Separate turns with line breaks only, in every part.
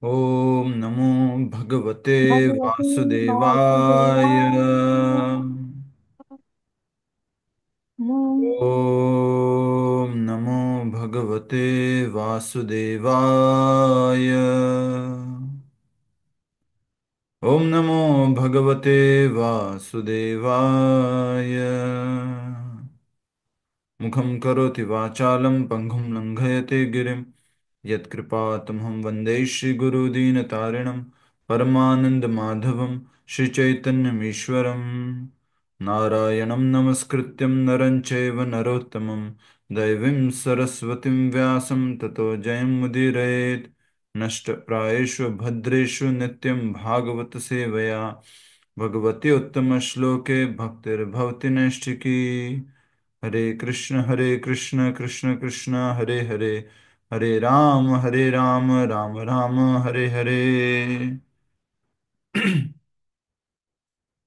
ओम नमो भगवते
भगवती
वासुदेवाय।
वासुदेवाय नमः।
ओम नमो भगवते वासुदेवाय। ओम नमो भगवते वासुदेवाय। मुखं करोति वाचालं पंगुं लंघयते गिरिं यत्कृपातमहं वन्दे श्रीगुरुदीनतारिणं परमानन्दमाधवं श्रीचैतन्यमीश्वरम्। नारायणं नमस्कृत्यं नरं चैव नरोत्तमं दैवीं सरस्वतीं व्यासं ततो जयमुदीरयेत्। नष्टप्रायेषु भद्रेषु नित्यं भागवत सेवया भगवती उत्तमश्लोके भक्तिर्भवति नैष्ठिकी। हरे कृष्ण कृष्ण कृष्ण हरे हरे, हरे राम राम राम हरे हरे।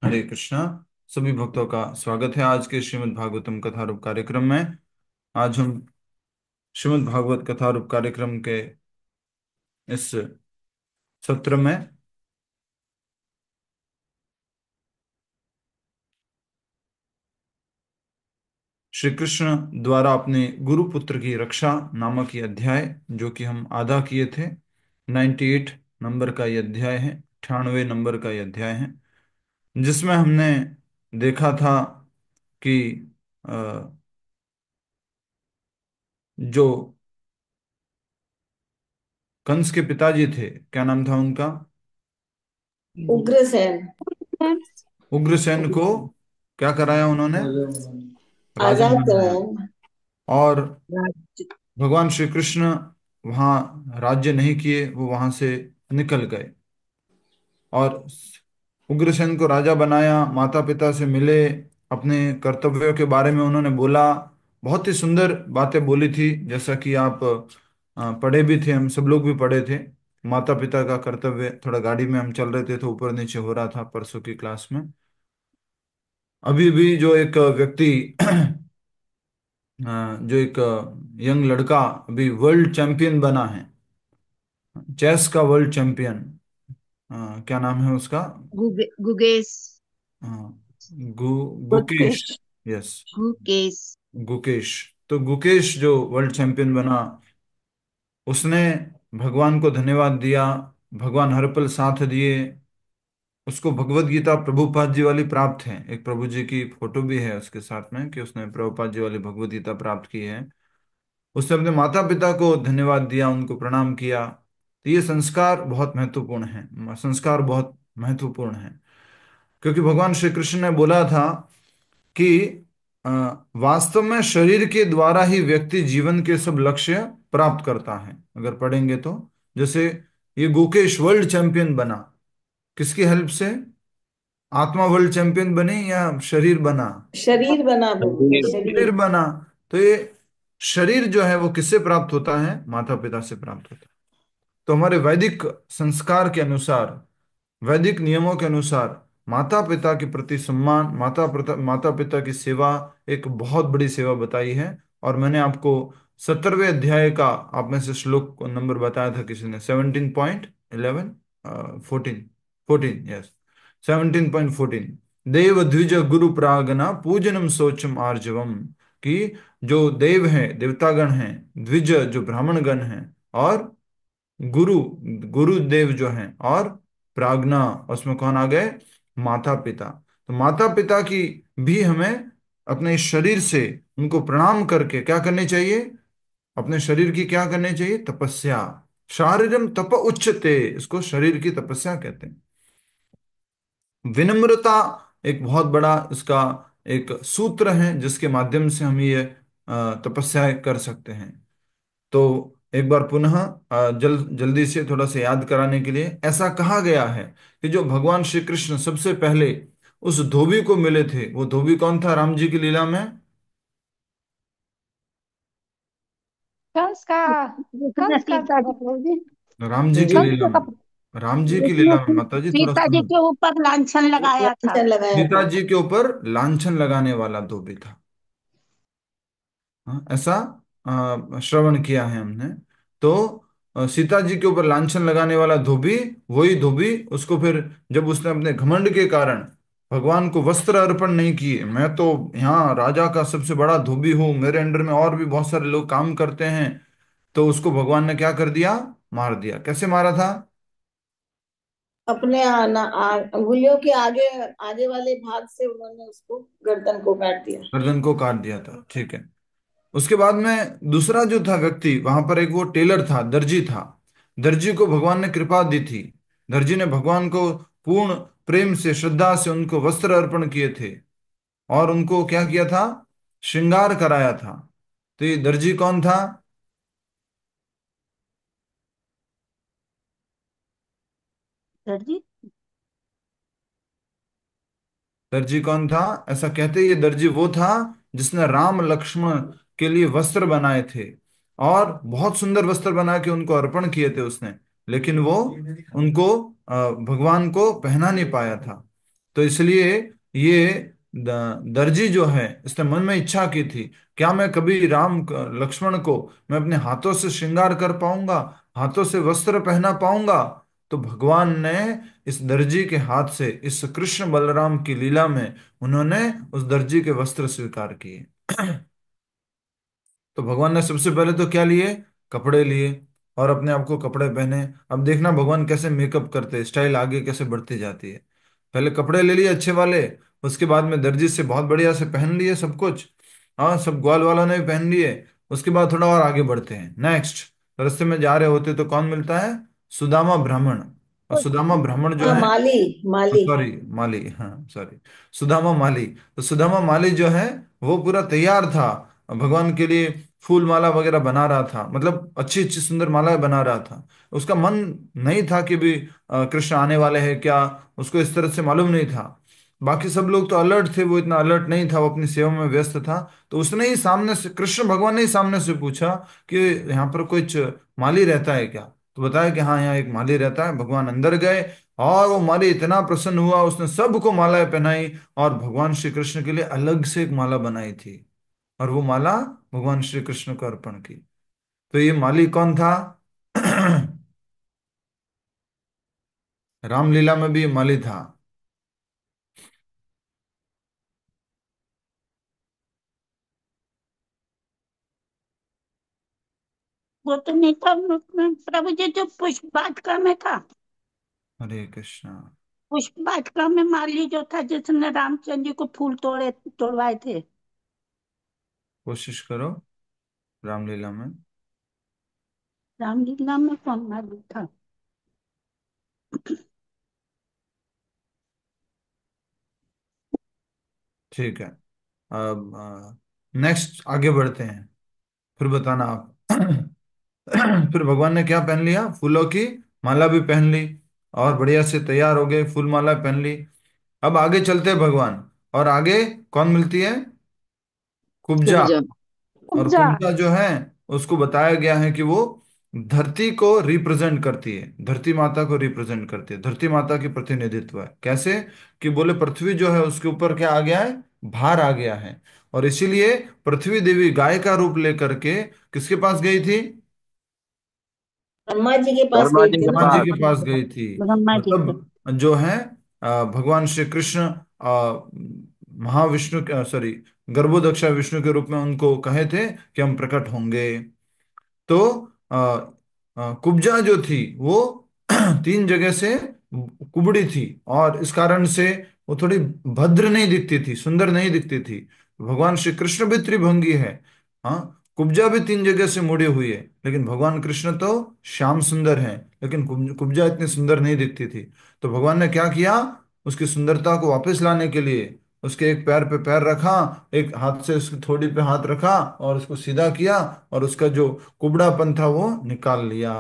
हरे कृष्णा। सभी भक्तों का स्वागत है आज के श्रीमद् भागवतम कथा रूप कार्यक्रम में। आज हम श्रीमद् भागवत कथा रूप कार्यक्रम के इस सत्र में श्री कृष्ण द्वारा अपने गुरुपुत्र की रक्षा नामक ये अध्याय, जो कि हम आधा किए थे, 98 नंबर का ये अध्याय है, 98 नंबर का ये अध्याय है, जिसमें हमने देखा था कि अ, जो कंस के पिताजी थे, क्या नाम था उनका?
उग्रसेन
उग्रसेन को क्या कराया उन्होंने? राजा
आजाद
बनाया।
कराया।
और
राज्य
भगवान श्री कृष्ण वहां राज्य नहीं किए, वो वहां से निकल गए। और उग्रसेन को राजा बनाया, माता पिता से मिले, अपने कर्तव्यों के बारे में उन्होंने बोला। बहुत ही सुंदर बातें बोली थी, जैसा कि आप पढ़े भी थे, हम सब लोग भी पढ़े थे। माता पिता का कर्तव्य, थोड़ा गाड़ी में हम चल रहे थे तो ऊपर नीचे हो रहा था परसों की क्लास में। अभी भी जो एक व्यक्ति जो एक यंग लड़का अभी वर्ल्ड चैंपियन बना है, चेस का वर्ल्ड चैंपियन, क्या नाम है उसका?
गुगेश
हाँ, गु गुकेश।
गुकेश
यस,
गुकेश
गुकेश। तो गुकेश जो वर्ल्ड चैंपियन बना, उसने भगवान को धन्यवाद दिया। भगवान हर पल साथ दिए उसको। भगवत गीता प्रभुपाद जी वाली प्राप्त है, एक प्रभु जी की फोटो भी है उसके साथ में, कि उसने प्रभुपाद जी वाली भगवत गीता प्राप्त की है। उसने अपने माता पिता को धन्यवाद दिया, उनको प्रणाम किया। तो ये संस्कार बहुत महत्वपूर्ण है, संस्कार बहुत महत्वपूर्ण है, क्योंकि भगवान श्री कृष्ण ने बोला था कि अ, वास्तव में शरीर के द्वारा ही व्यक्ति जीवन के सब लक्ष्य प्राप्त करता है, अगर पढ़ेंगे तो। जैसे ये गुकेश वर्ल्ड चैंपियन बना, किसकी हेल्प से? आत्मा वर्ल्ड चैंपियन बनी या शरीर बना?
शरीर बना, बोलते
शरीर
शरीर।
बना। तो ये शरीर जो है वो किससे प्राप्त होता है? माता पिता से प्राप्त होता है। तो हमारे वैदिक संस्कार के अनुसार, वैदिक नियमों के अनुसार, माता पिता के प्रति सम्मान, माता पिता की सेवा एक बहुत बड़ी सेवा बताई है। और मैंने आपको 17वें अध्याय का, आप में से श्लोक को नंबर बताया था किसी ने, 17.11, 14, 14, यस, 17.14। देव द्विज गुरु प्रागना पूजनम सोचम आर्जवम, कि जो देव हैं, देवतागण हैं, द्विज जो ब्राह्मण गण हैं, और गुरु, गुरुदेव जो हैं, और प्राज्ञा, उसमें कौन आ गए? माता पिता। तो माता पिता की भी हमें अपने शरीर से उनको प्रणाम करके क्या करनी चाहिए? अपने शरीर की क्या करनी चाहिए? तपस्या। शारीरम तप उच्चते, इसको शरीर की तपस्या कहते हैं। विनम्रता एक बहुत बड़ा इसका एक सूत्र है, जिसके माध्यम से हम ये तपस्या कर सकते हैं। तो एक बार पुनः जल्दी से थोड़ा सा याद कराने के लिए, ऐसा कहा गया है कि जो भगवान श्री कृष्ण सबसे पहले उस धोबी को मिले थे, वो धोबी कौन था राम जी की लीला में?
कंस का
जिसने
कंस का
सीता जी को जी
राम जी की
कंस
लीला
का
में, राम जी की
जिसने
लीला में माता जी थोड़ा
सीता जी
सुनो।
के ऊपर लांछन लगाया था।
लांछन लगाया
सीता
था।
जी के ऊपर लांछन लगाने वाला धोबी था। हाँ, ऐसा श्रवण किया है हमने। तो सीता जी के ऊपर लांछन लगाने वाला धोबी, वही धोबी उसको फिर, जब उसने अपने घमंड के कारण भगवान को वस्त्र अर्पण नहीं किए, मैं तो यहाँ राजा का सबसे बड़ा धोबी हूँ, मेरे अंडर में और भी बहुत सारे लोग काम करते हैं, तो उसको भगवान ने क्या कर दिया, मार दिया। कैसे मारा था?
अपने अंगुलियों के आगे आगे वाले भाग से उन्होंने उसको गर्दन को काट दिया।
गर्दन को काट दिया था, ठीक है। उसके बाद में दूसरा जो था व्यक्ति वहां पर, एक वो टेलर था, दर्जी था। दर्जी को भगवान ने कृपा दी थी। दर्जी ने भगवान को पूर्ण प्रेम से, श्रद्धा से उनको वस्त्र अर्पण किए थे, और उनको क्या किया था, श्रृंगार कराया था। तो ये दर्जी कौन था?
दर्जी।
दर्जी कौन था? ऐसा कहते हैं ये दर्जी वो था जिसने राम लक्ष्मण के लिए वस्त्र बनाए थे, और बहुत सुंदर वस्त्र बना के उनको अर्पण किए थे उसने, लेकिन वो उनको भगवान को पहना नहीं पाया था। तो इसलिए ये दर्जी जो है, इसने मन में इच्छा की थी, क्या मैं कभी राम लक्ष्मण को मैं अपने हाथों से श्रृंगार कर पाऊंगा, हाथों से वस्त्र पहना पाऊंगा? तो भगवान ने इस दर्जी के हाथ से, इस कृष्ण बलराम की लीला में, उन्होंने उस दर्जी के वस्त्र स्वीकार किए। तो भगवान ने सबसे पहले तो क्या लिए, कपड़े लिए, और अपने आप को कपड़े पहने। अब देखना भगवान कैसे मेकअप करते, स्टाइल आगे कैसे बढ़ती जाती है। पहले कपड़े ले लिए अच्छे वाले, उसके बाद में दर्जी से बहुत बढ़िया से पहन लिए सब कुछ, हाँ सब ग्वाल वालों ने भी पहन लिए। उसके बाद थोड़ा और आगे बढ़ते हैं, नेक्स्ट रास्ते में जा रहे होते तो कौन मिलता है, सुदामा ब्राह्मण। और सुदामा ब्राह्मण जो
हाँ,
है,
माली। माली।
सॉरी माली, हाँ सॉरी, सुदामा माली। तो सुदामा माली जो है, वो पूरा तैयार था भगवान के लिए, फूल माला वगैरह बना रहा था, मतलब अच्छी अच्छी सुंदर माला बना रहा था। उसका मन नहीं था कि भी कृष्ण आने वाले हैं क्या, उसको इस तरह से मालूम नहीं था। बाकी सब लोग तो अलर्ट थे, वो इतना अलर्ट नहीं था, वो अपनी सेवा में व्यस्त था। तो उसने ही सामने से, कृष्ण भगवान ने ही सामने से पूछा कि यहाँ पर कोई माली रहता है क्या? तो बताया कि हाँ यहाँ एक माली रहता है। भगवान अंदर गए, और वो माली इतना प्रसन्न हुआ, उसने सबको मालाएं पहनाई, और भगवान श्री कृष्ण के लिए अलग से एक माला बनाई थी, और वो माला भगवान श्री कृष्ण को अर्पण की। तो ये माली कौन था? रामलीला में भी ये माली था।
वो तो नहीं था प्रभु जी, जो पुष्प वाटिका में था।
हरे कृष्णा।
पुष्प वाटिका में माली जो था, जिसने रामचंद्र जी को फूल तोड़वाए थे।
कोशिश करो रामलीला में।
रामलीला में कौन माली था?
ठीक है, अब नेक्स्ट आगे बढ़ते हैं, फिर बताना आप। फिर भगवान ने क्या पहन लिया, फूलों की माला भी पहन ली, और बढ़िया से तैयार हो गए, फूल माला पहन ली। अब आगे चलते हैं भगवान, और आगे कौन मिलती है, कुब्जा।
कुब्जा।
और
उपजा।
कुब्जा जो है, उसको बताया गया है कि वो धरती को रिप्रेजेंट करती है, धरती माता को रिप्रेजेंट करती है, धरती माता की प्रतिनिधित्व है। कैसे? कि बोले पृथ्वी जो है उसके ऊपर क्या आ गया है, भार आ गया है, और इसीलिए पृथ्वी देवी गाय का रूप लेकर के किसके पास गई थी,
ब्रह्मा जी के पास
वर्मा
गई
जी
थी
के
ना।
ब्रह्मा जी
पास।
के पास गई थी।
ब्रह्मा
और
जी के।
तब जो है भगवान श्री कृष्ण महाविष्णु, सॉरी, गर्भोदक्षा विष्णु के रूप में उनको कहे थे कि हम प्रकट होंगे। तो कुब्जा जो थी वो तीन जगह से कुबड़ी थी, और इस कारण से वो थोड़ी भद्र नहीं दिखती थी, सुंदर नहीं दिखती थी। भगवान श्री कृष्ण भी त्रिभंगी है, हाँ, कुब्जा भी तीन जगह से मुड़ी हुई है, लेकिन भगवान कृष्ण तो श्याम सुंदर है, लेकिन कुब्जा इतनी सुंदर नहीं दिखती थी। तो भगवान ने क्या किया, उसकी सुंदरता को वापस लाने के लिए उसके एक पैर पे पैर रखा, एक हाथ से उसकी थोड़ी पे हाथ रखा, और उसको सीधा किया, और उसका जो कुबड़ापन था वो निकाल लिया,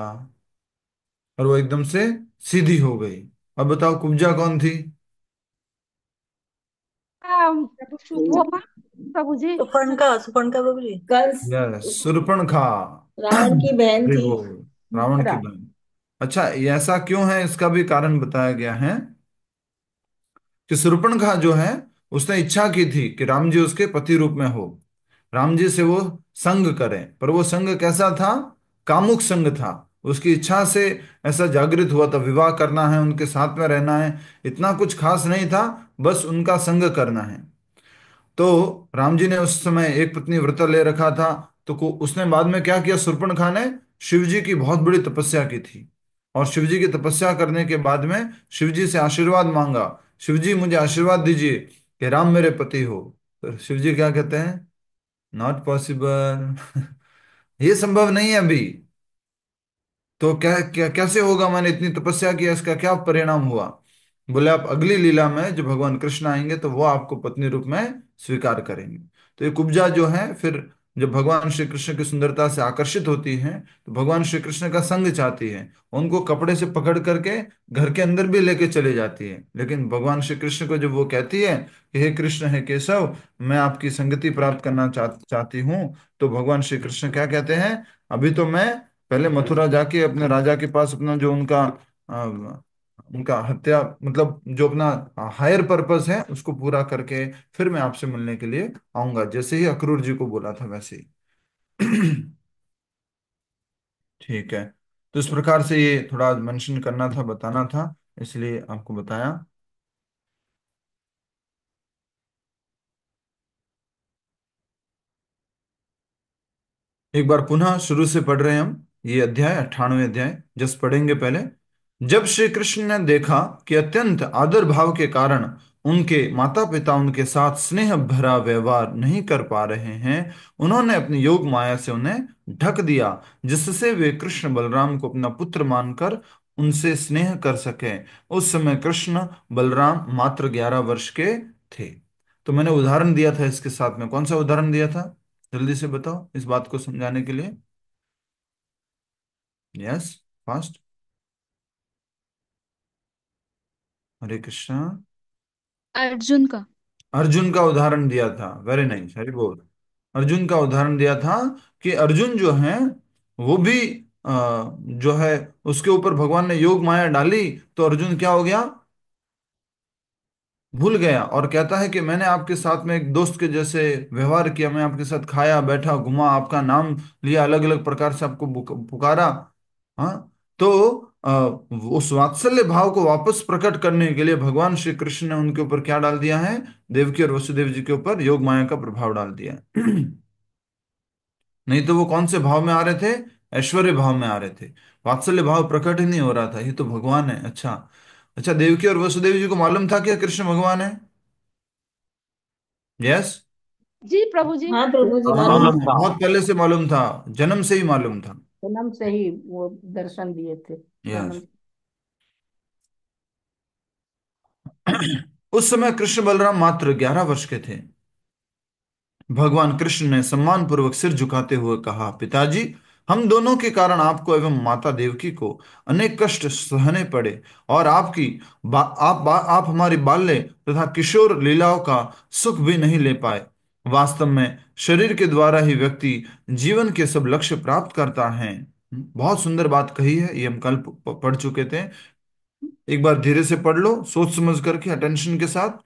और वो एकदम से सीधी हो गई। अब बताओ कुब्जा कौन थी?
वो प्रभु जी।
सुपर्णका, सुपर्णका प्रभु जी। कंस।
यस, शूर्पणखा।
रावण की बहन
वेरी
थी।
गुड, रावण की बहन। अच्छा, ये ऐसा क्यों है, इसका भी कारण बताया गया है कि शूर्पणखा जो है, उसने इच्छा की थी कि राम जी उसके पति रूप में हो, राम जी से वो संग करें, पर वो संग कैसा था, कामुक संग था। उसकी इच्छा से ऐसा जागृत हुआ था, विवाह करना है, उनके साथ में रहना है। इतना कुछ खास नहीं था, बस उनका संग करना है। तो राम जी ने उस समय एक पत्नी व्रत ले रखा था। तो उसने बाद में क्या किया, शूर्पणखा ने शिव जी की बहुत बड़ी तपस्या की थी। और शिव जी की तपस्या करने के बाद में शिव जी से आशीर्वाद मांगा, शिव जी मुझे आशीर्वाद दीजिए कि राम मेरे पति हो। तो शिव जी क्या कहते हैं, नॉट पॉसिबल। ये संभव नहीं है अभी। तो क्या क्या कैसे होगा, मैंने इतनी तपस्या की, इसका क्या परिणाम हुआ। बोले आप अगली लीला में जो भगवान कृष्ण आएंगे तो वो आपको पत्नी रूप में स्वीकार करेंगे। तो ये कुब्जा जो है फिर जब भगवान श्री कृष्ण की सुंदरता से आकर्षित होती है तो भगवान श्री कृष्ण का संग चाहती है, उनको कपड़े से पकड़ करके घर के अंदर भी लेके चले जाती है। लेकिन भगवान श्री कृष्ण को जब वो कहती है कि हे कृष्ण, हे केशव, मैं आपकी संगति प्राप्त करना चाहती हूँ, तो भगवान श्री कृष्ण क्या कहते हैं, अभी तो मैं पहले मथुरा जाके अपने राजा के पास अपना जो उनका अ, उनका हत्या मतलब जो अपना हायर पर्पस है उसको पूरा करके फिर मैं आपसे मिलने के लिए आऊंगा, जैसे ही अक्रूर जी को बोला था वैसे ही। ठीक है। तो इस प्रकार से ये थोड़ा मेंशन करना था, बताना था, इसलिए आपको बताया। एक बार पुनः शुरू से पढ़ रहे हैं हम ये अध्याय, 98वें अध्याय, जस्ट पढ़ेंगे पहले। जब श्री कृष्ण ने देखा कि अत्यंत आदर भाव के कारण उनके माता पिता उनके साथ स्नेह भरा व्यवहार नहीं कर पा रहे हैं, उन्होंने अपनी योग माया से उन्हें ढक दिया, जिससे वे कृष्ण बलराम को अपना पुत्र मानकर उनसे स्नेह कर सके। उस समय कृष्ण बलराम मात्र 11 वर्ष के थे। तो मैंने उदाहरण दिया था इसके साथ में, कौन सा उदाहरण दिया था, जल्दी से बताओ इस बात को समझाने के लिए। Yes, fast. हरे कृष्णा।
अर्जुन का।
अर्जुन का उदाहरण दिया था, वेरी नाइस, हरि बोल। अर्जुन का उदाहरण दिया था कि अर्जुन जो है वो भी जो है उसके ऊपर भगवान ने योग माया डाली, तो अर्जुन क्या हो गया, भूल गया और कहता है कि मैंने आपके साथ में एक दोस्त के जैसे व्यवहार किया, मैं आपके साथ खाया बैठा घुमा, आपका नाम लिया, अलग अलग प्रकार से आपको पुकारा। हाँ। तो अ, उस वात्सल्य भाव को वापस प्रकट करने के लिए भगवान श्री कृष्ण ने उनके ऊपर क्या डाल दिया है, देवकी और वसुदेव जी के ऊपर योग माया का प्रभाव डाल दिया है। नहीं तो वो कौन से भाव में आ रहे थे, ऐश्वर्य भाव में आ रहे थे, वात्सल्य भाव प्रकट ही नहीं हो रहा था, ये तो भगवान है। अच्छा। अच्छा, देवकी और वसुदेव जी को मालूम था कि कृष्ण भगवान है। यस।
जी प्रभु जी।
हाँ प्रभु जी,
हाँ,
मालूम
मालूम
था।
था।
बहुत पहले से मालूम था, जन्म से ही मालूम था।
जन्म से ही वो दर्शन दिए थे,
यस।
जन्म।
उस समय कृष्ण बलराम मात्र 11 वर्ष के थे। भगवान कृष्ण ने सम्मान पूर्वक सिर झुकाते हुए कहा, पिताजी, हम दोनों के कारण आपको एवं माता देवकी को अनेक कष्ट सहने पड़े, और आप हमारी बाल्य तथा किशोर लीलाओं का सुख भी नहीं ले पाए। वास्तव में शरीर के द्वारा ही व्यक्ति जीवन के सब लक्ष्य प्राप्त करता है। बहुत सुंदर बात कही है, ये हम कल पढ़ चुके थे। एक बार धीरे से पढ़ लो, सोच समझ करके, अटेंशन के साथ।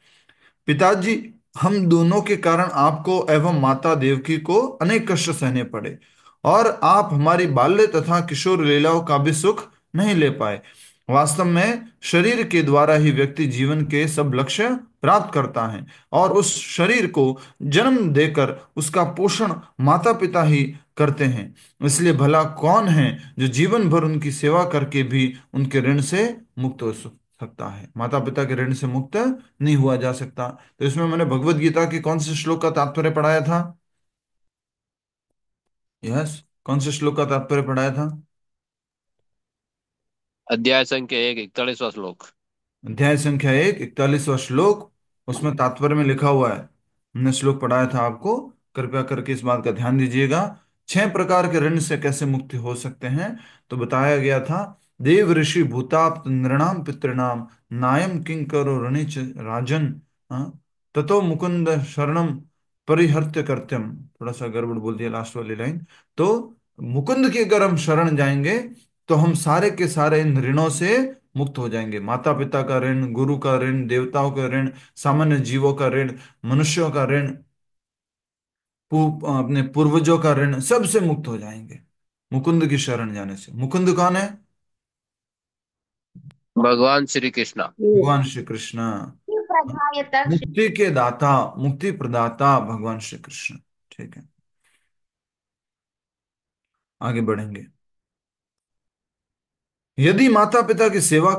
पिताजी, हम दोनों के कारण आपको एवं माता देवकी को अनेक कष्ट सहने पड़े, और आप हमारी बाल्य तथा किशोर लीलाओं का भी सुख नहीं ले पाए। वास्तव में शरीर के द्वारा ही व्यक्ति जीवन के सब लक्ष्य प्राप्त करता है, और उस शरीर को जन्म देकर उसका पोषण माता पिता ही करते हैं। इसलिए भला कौन है जो जीवन भर उनकी सेवा करके भी उनके ऋण से मुक्त हो सकता है। माता पिता के ऋण से मुक्त नहीं हुआ जा सकता। तो इसमें मैंने भगवत गीता के कौन से श्लोक का तात्पर्य पढ़ाया था। यस, कौन से श्लोक का तात्पर्य पढ़ाया था।
अध्याय संख्या 1, 41वां श्लोक।
अध्याय संख्या 1, 41वां श्लोक, उसमें तात्पर्य में लिखा हुआ है। हमने श्लोक पढ़ाया था आपको, कृपया करके इस बात का ध्यान दीजिएगा। 6 प्रकार के ऋण से कैसे मुक्ति हो सकते हैं, तो बताया गया था। देव ऋषि भूताप्त नृणाम पितृणाम नायम किंकरो ऋणिच राजन, हाँ, ततो मुकुंद शरणम परिहर्त्य कृत्यम। थोड़ा सा गड़बड़ बोल दिया लास्ट वाली लाइन। तो मुकुंद की अगर हम शरण जाएंगे तो हम सारे के सारे इन ऋणों से मुक्त हो जाएंगे। माता पिता का ऋण, गुरु का ऋण, देवताओं का ऋण, सामान्य जीवों का ऋण, मनुष्यों का ऋण, अपने पूर्वजों का ऋण, सबसे मुक्त हो जाएंगे। मुकुंद की शरण जाने से। मुकुंद कौन है?
भगवान श्री कृष्ण।
भगवान श्री कृष्ण। मुक्ति के दाता, मुक्ति प्रदाता भगवान श्री कृष्ण। ठीक है, आगे बढ़ेंगे। यदि माता पिता की सेवा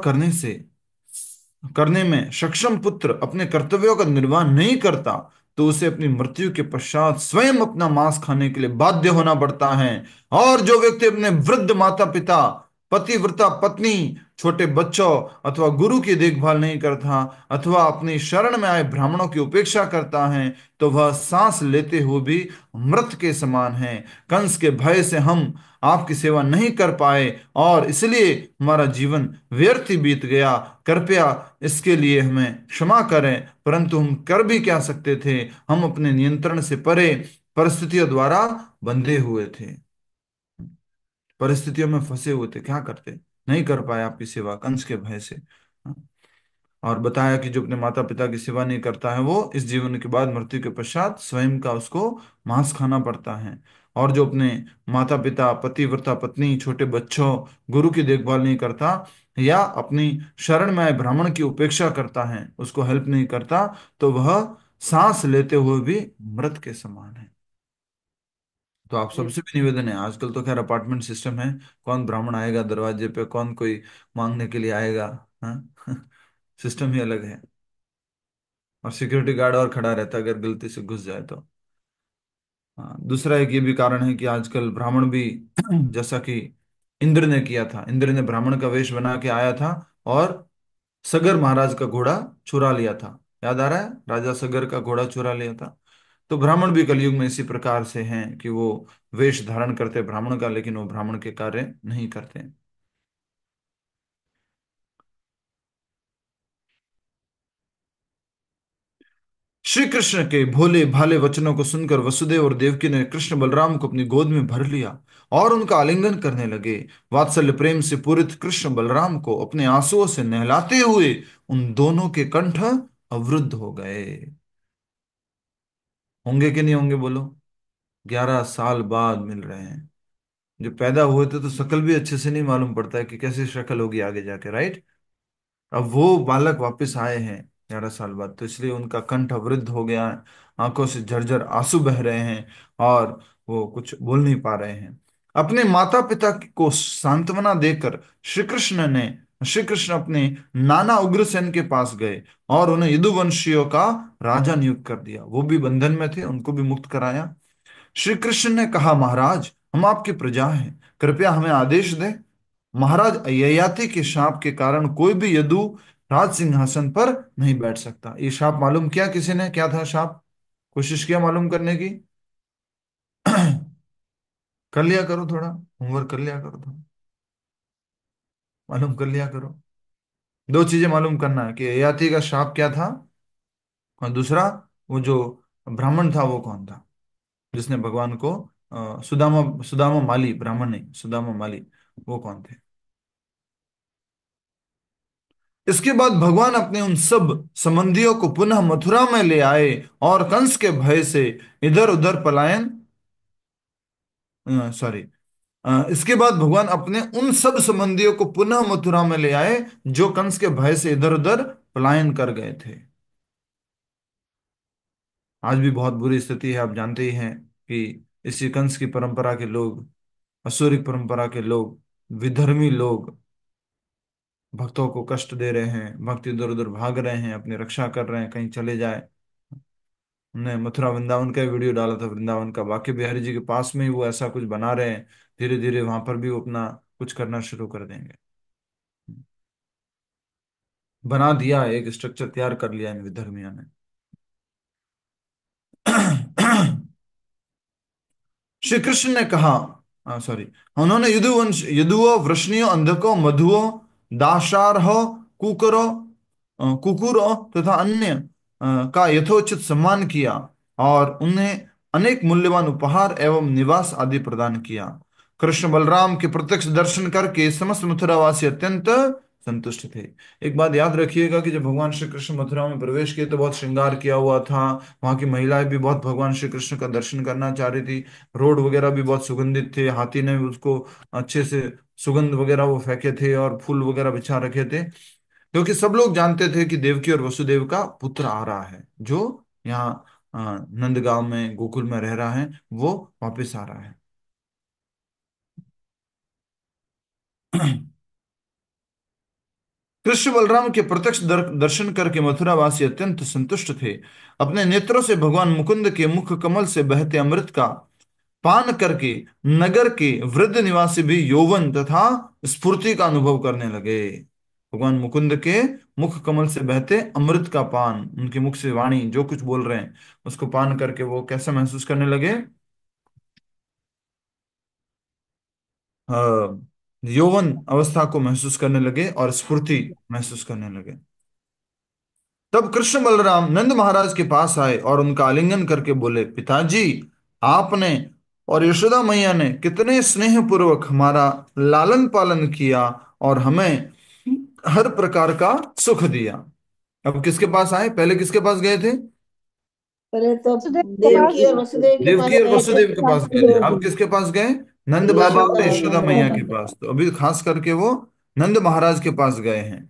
करने में सक्षम पुत्र अपने कर्तव्यों का निर्वाह नहीं करता, तो उसे अपनी मृत्यु के पश्चात स्वयं अपना मांस खाने के लिए बाध्य होना पड़ता है। और जो व्यक्ति अपने वृद्ध माता पिता, पतिव्रता पत्नी, छोटे बच्चों अथवा गुरु की देखभाल नहीं करता, अथवा अपनी शरण में आए ब्राह्मणों की उपेक्षा करता है, तो वह सांस लेते हुए भी मृत के समान है। कंस के भय से हम आपकी सेवा नहीं कर पाए और इसलिए हमारा जीवन व्यर्थ ही बीत गया। कृपया इसके लिए हमें क्षमा करें, परंतु हम कर भी क्या सकते थे? हम अपने नियंत्रण से परे परिस्थितियों द्वारा बंधे हुए थे, परिस्थितियों में फंसे हुए थे। क्या करते? नहीं कर पाए आपकी सेवा कंस के भय से। और बताया कि जो अपने माता पिता की सेवा नहीं करता है, वो इस जीवन के बाद मृत्यु के पश्चात स्वयं का उसको मांस खाना पड़ता है। और जो अपने माता पिता, पतिव्रता पत्नी, छोटे बच्चों, गुरु की देखभाल नहीं करता, या अपनी शरण में आए ब्राह्मण की उपेक्षा करता है, उसको हेल्प नहीं करता, तो वह सांस लेते हुए भी मृत के समान है। तो आप सबसे भी निवेदन है, आजकल तो खैर अपार्टमेंट सिस्टम है, कौन ब्राह्मण आएगा दरवाजे पे, कौन कोई मांगने के लिए आएगा? हाँ सिस्टम ही अलग है। और सिक्योरिटी गार्ड और खड़ा रहता है अगर गलती से घुस जाए तो। हाँ, दूसरा एक ये भी कारण है कि आजकल ब्राह्मण भी जैसा कि इंद्र ने किया था, इंद्र ने ब्राह्मण का वेश बना के आया था और सगर महाराज का घोड़ा चुरा लिया था। याद आ रहा है? राजा सगर का घोड़ा चुरा लिया था। तो ब्राह्मण भी कलयुग में इसी प्रकार से हैं कि वो वेश धारण करते ब्राह्मण का, लेकिन वो ब्राह्मण के कार्य नहीं करते। श्री कृष्ण के भोले भाले वचनों को सुनकर वसुदेव और देवकी ने कृष्ण बलराम को अपनी गोद में भर लिया और उनका आलिंगन करने लगे। वात्सल्य प्रेम से पूरित कृष्ण बलराम को अपने आंसुओं से नहलाते हुए उन दोनों के कंठ अवरुद्ध हो गए। होंगे कि नहीं होंगे बोलो? 11 साल बाद मिल रहे हैं। जो पैदा हुए थे तो शक्ल भी अच्छे से नहीं मालूम पड़ता है कि कैसी शक्ल होगी आगे जाके, राइट? अब वो बालक वापस आए हैं 11 साल बाद, तो इसलिए उनका कंठ अवरुद्ध हो गया है, आंखों से झरझर आंसू बह रहे हैं और वो कुछ बोल नहीं पा रहे हैं। अपने माता पिता को सांत्वना देकर श्री कृष्ण अपने नाना उग्रसेन के पास गए और उन्हें यदुवंशियों का राजा नियुक्त कर दिया। वो भी बंधन में थे, उनको भी मुक्त कराया। श्री कृष्ण ने कहा, महाराज हम आपकी प्रजा हैं, कृपया हमें आदेश दें। महाराज ययाति के शाप के कारण कोई भी यदु राज सिंहासन पर नहीं बैठ सकता। ये शाप मालूम किया किसी ने? क्या था शाप? कोशिश किया मालूम करने की? कर लिया करो, थोड़ा होमवर्क कर लिया करो, थोड़ा मालूम कर लिया करो। दो चीजें मालूम करना है कि ययाति का शाप क्या था, और दूसरा वो जो ब्राह्मण था वो कौन था जिसने भगवान को सुदामा, सुदामा माली, ब्राह्मण नहीं, सुदामा माली, वो कौन थे? इसके बाद भगवान अपने उन सब संबंधियों को पुनः मथुरा में ले आए और कंस के भय से इधर उधर पलायन, सॉरी, इसके बाद भगवान अपने उन सब संबंधियों को पुनः मथुरा में ले आए जो कंस के भय से इधर उधर पलायन कर गए थे। आज भी बहुत बुरी स्थिति है, आप जानते ही हैं कि इसी कंस की परंपरा के लोग, असुरी परंपरा के लोग, विधर्मी लोग भक्तों को कष्ट दे रहे हैं, भक्त इधर उधर भाग रहे हैं, अपनी रक्षा कर रहे हैं कहीं चले जाए। हमने मथुरा वृंदावन का वीडियो डाला था, वृंदावन का, बांके बिहारी जी के पास में ही वो ऐसा कुछ बना रहे हैं। धीरे धीरे वहां पर भी वो अपना कुछ करना शुरू कर देंगे। बना दिया, एक स्ट्रक्चर तैयार कर लिया इन विधर्मियों ने। श्री कृष्ण ने कहा, सॉरी, उन्होंने यदुवंश, यदुओं, वृष्णियों, अंधकों, मधुओं, दाशारहो, कुकरों, कुकुरों तथा अन्य का यथोचित सम्मान किया और उन्हें अनेक मूल्यवान उपहार एवं निवास आदि प्रदान किया। कृष्ण बलराम के प्रत्यक्ष दर्शन करके समस्त मथुरावासी अत्यंत संतुष्ट थे। एक बात याद रखिएगा कि जब भगवान श्री कृष्ण मथुरा में प्रवेश किए तो बहुत श्रृंगार किया हुआ था। वहां की महिलाएं भी बहुत भगवान श्री कृष्ण का दर्शन करना चाह रही थी। रोड वगैरह भी बहुत सुगंधित थे, हाथी ने भी उसको अच्छे से सुगंध वगैरह वो फेंके थे और फूल वगैरह बिछा रखे थे, क्योंकि सब लोग जानते थे कि देवकी और वसुदेव का पुत्र आ रहा है, जो यहाँ नंदगांव में गोकुल में रह रहा है, वो वापस आ रहा है। कृष्ण बलराम के प्रत्यक्ष दर्शन करके मथुरावासी अत्यंत संतुष्ट थे। अपने नेत्रों से भगवान मुकुंद के मुख कमल से बहते अमृत का पान करके नगर के वृद्ध निवासी भी यौवन तथा स्फूर्ति का अनुभव करने लगे। भगवान मुकुंद के मुख कमल से बहते अमृत का पान, उनके मुख से वाणी जो कुछ बोल रहे हैं उसको पान करके वो कैसा महसूस करने लगे? यौवन अवस्था को महसूस करने लगे और स्फूर्ति महसूस करने लगे। तब कृष्ण बलराम नंद महाराज के पास आए और उनका आलिंगन करके बोले, पिताजी, आपने और यशोदा मैया ने कितने स्नेह पूर्वक हमारा लालन पालन किया और हमें हर प्रकार का सुख दिया। अब किसके पास आए? पहले किसके पास गए थे?
पहले तो
सुदेव के पास
देवकी और वसुदेव के पास
देवकी और
गए थे।
वसुदेव के पास गए थे। अब किसके पास गए? नंद बाबा
यशोदा
और
और
यशोदा
नंद
मैया
बाबा
के
के
पास। तो अभी खास करके वो नंद महाराज के पास गए हैं।